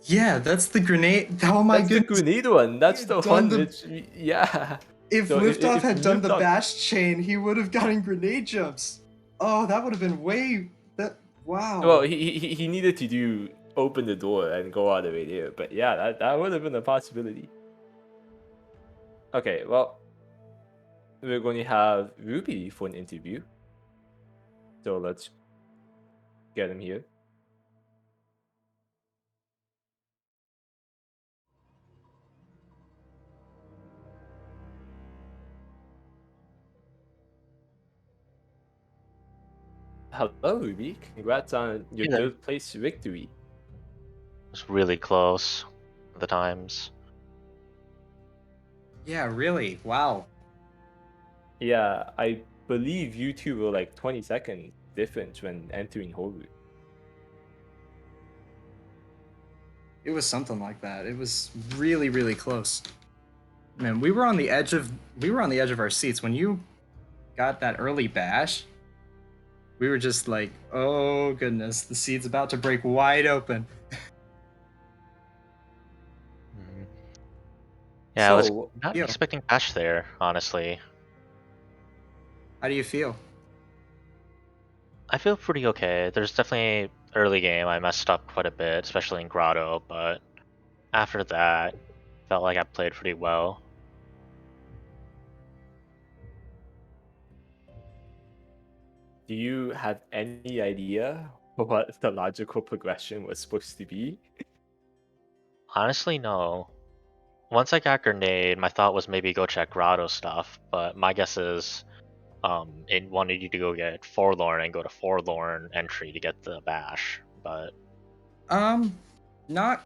Yeah, that's the grenade. Oh my That's the goodness. grenade one. That's had the done one the- which yeah. If So Liftoff if had done the Liftoff, bash chain, he would have gotten grenade jumps. Oh, that would have been wow. well, he needed to do open the door and go all the way there. But yeah, that would have been a possibility. Okay, well, we're going to have Ruby for an interview. So let's get him here. Hello, Ruby. Congrats on your Hey there. third place victory. It was really close at the times. Yeah, really. Wow. Yeah, I believe you two were like 20-second difference when entering Horu. It was something like that. It was really, really close. Man, we were on the edge of our seats when you got that early bash. We were just like, oh goodness, the seed's about to break wide open. Yeah, I was So, not yeah. expecting Bash there, honestly. How do you feel? I feel pretty okay. There's definitely early game I messed up quite a bit, especially in Grotto, but after that, felt like I played pretty well. do you have any idea what the logical progression was supposed to be? Honestly, no. Once I got Grenade, my thought was maybe go check Grotto stuff, but my guess is it wanted you to go get Forlorn and go to Forlorn entry to get the Bash, but Not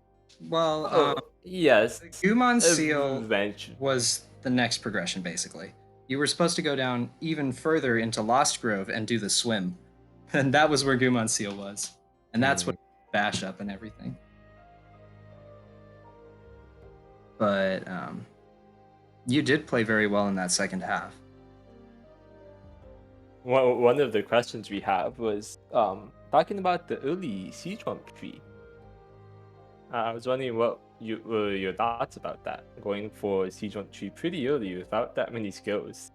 well. Oh, yes. The Gumon seal Eventually. was the next progression, basically. You were supposed to go down even further into Lost Grove and do the swim, and that was where Gumon seal was, and that's what bash up and everything. But you did play very well in that second half. One of the questions we have was talking about the early siege jump tree. I was wondering what were your thoughts about that, going for siege jump tree pretty early without that many skills.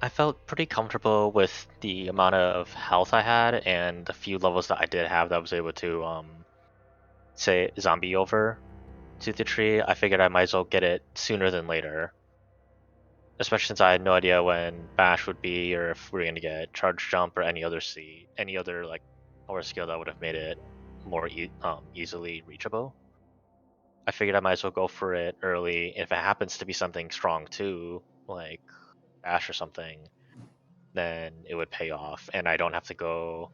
I felt pretty comfortable with the amount of health I had and the few levels that I did have that I was able to say zombie over to the tree. I figured I might as well get it sooner than later. Especially since I had no idea when Bash would be or if we were gonna get charge jump or any other like power skill that would have made it more easily reachable. I figured I might as well go for it early. If it happens to be something strong too, like Bash or something, then it would pay off, and I don't have to go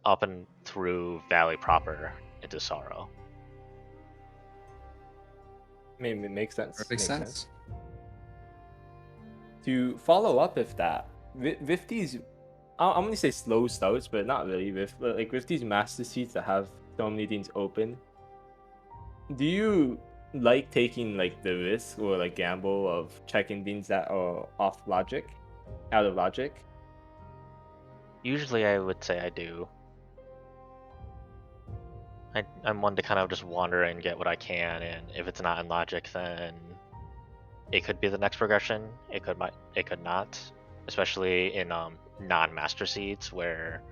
up and through Valley proper into Sorrow. I mean, it makes sense. Perfect sense. To follow up with that, with these, I'm gonna say slow starts, but not really. With these master seats that have so many things open, do you like taking like the risk or like gamble of checking things that are out of logic? Usually I would say I do. I'm one to kind of just wander and get what I can, and if it's not in logic, then it could be the next progression. It could not, especially in non-master seeds where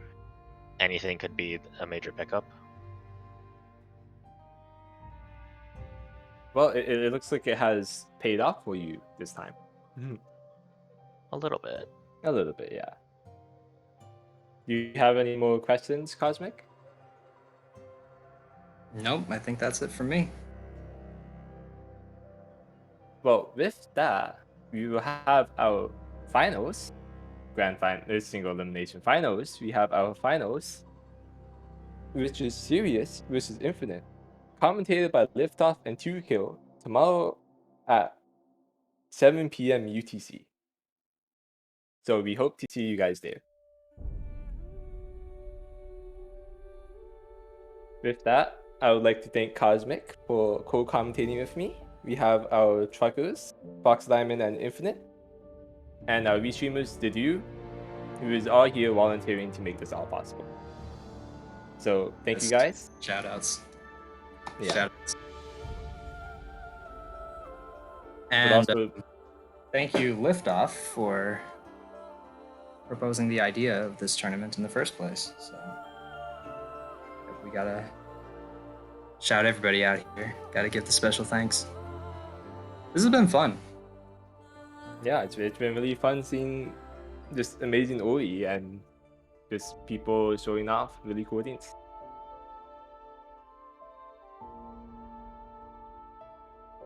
anything could be a major pickup. Well, it looks like it has paid off for you this time. A little bit. A little bit, yeah. Do you have any more questions, Cosmic? Nope, I think that's it for me. Well, with that, we will have our finals, grand final, single elimination finals. We have our finals, which is Serious versus Infinite, commentated by Liftoff and 2Kill tomorrow at 7 p.m. UTC. So we hope to see you guys there. With that, I would like to thank Cosmic for co-commentating with me. We have our truckers, Fox Diamond and Infinite, and our restreamers, Didu, who is all here volunteering to make this all possible. So thank you guys. Shout outs. Yeah. Shout outs. But And also, thank you, Liftoff, for proposing the idea of this tournament in the first place. So we gotta shout everybody out here. Gotta give the special thanks. This has been fun. yeah, it's been really fun seeing just amazing Ori and just people showing off really cool things.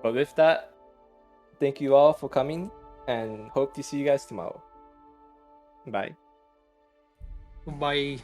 But with that, thank you all for coming and hope to see you guys tomorrow. Bye. Bye.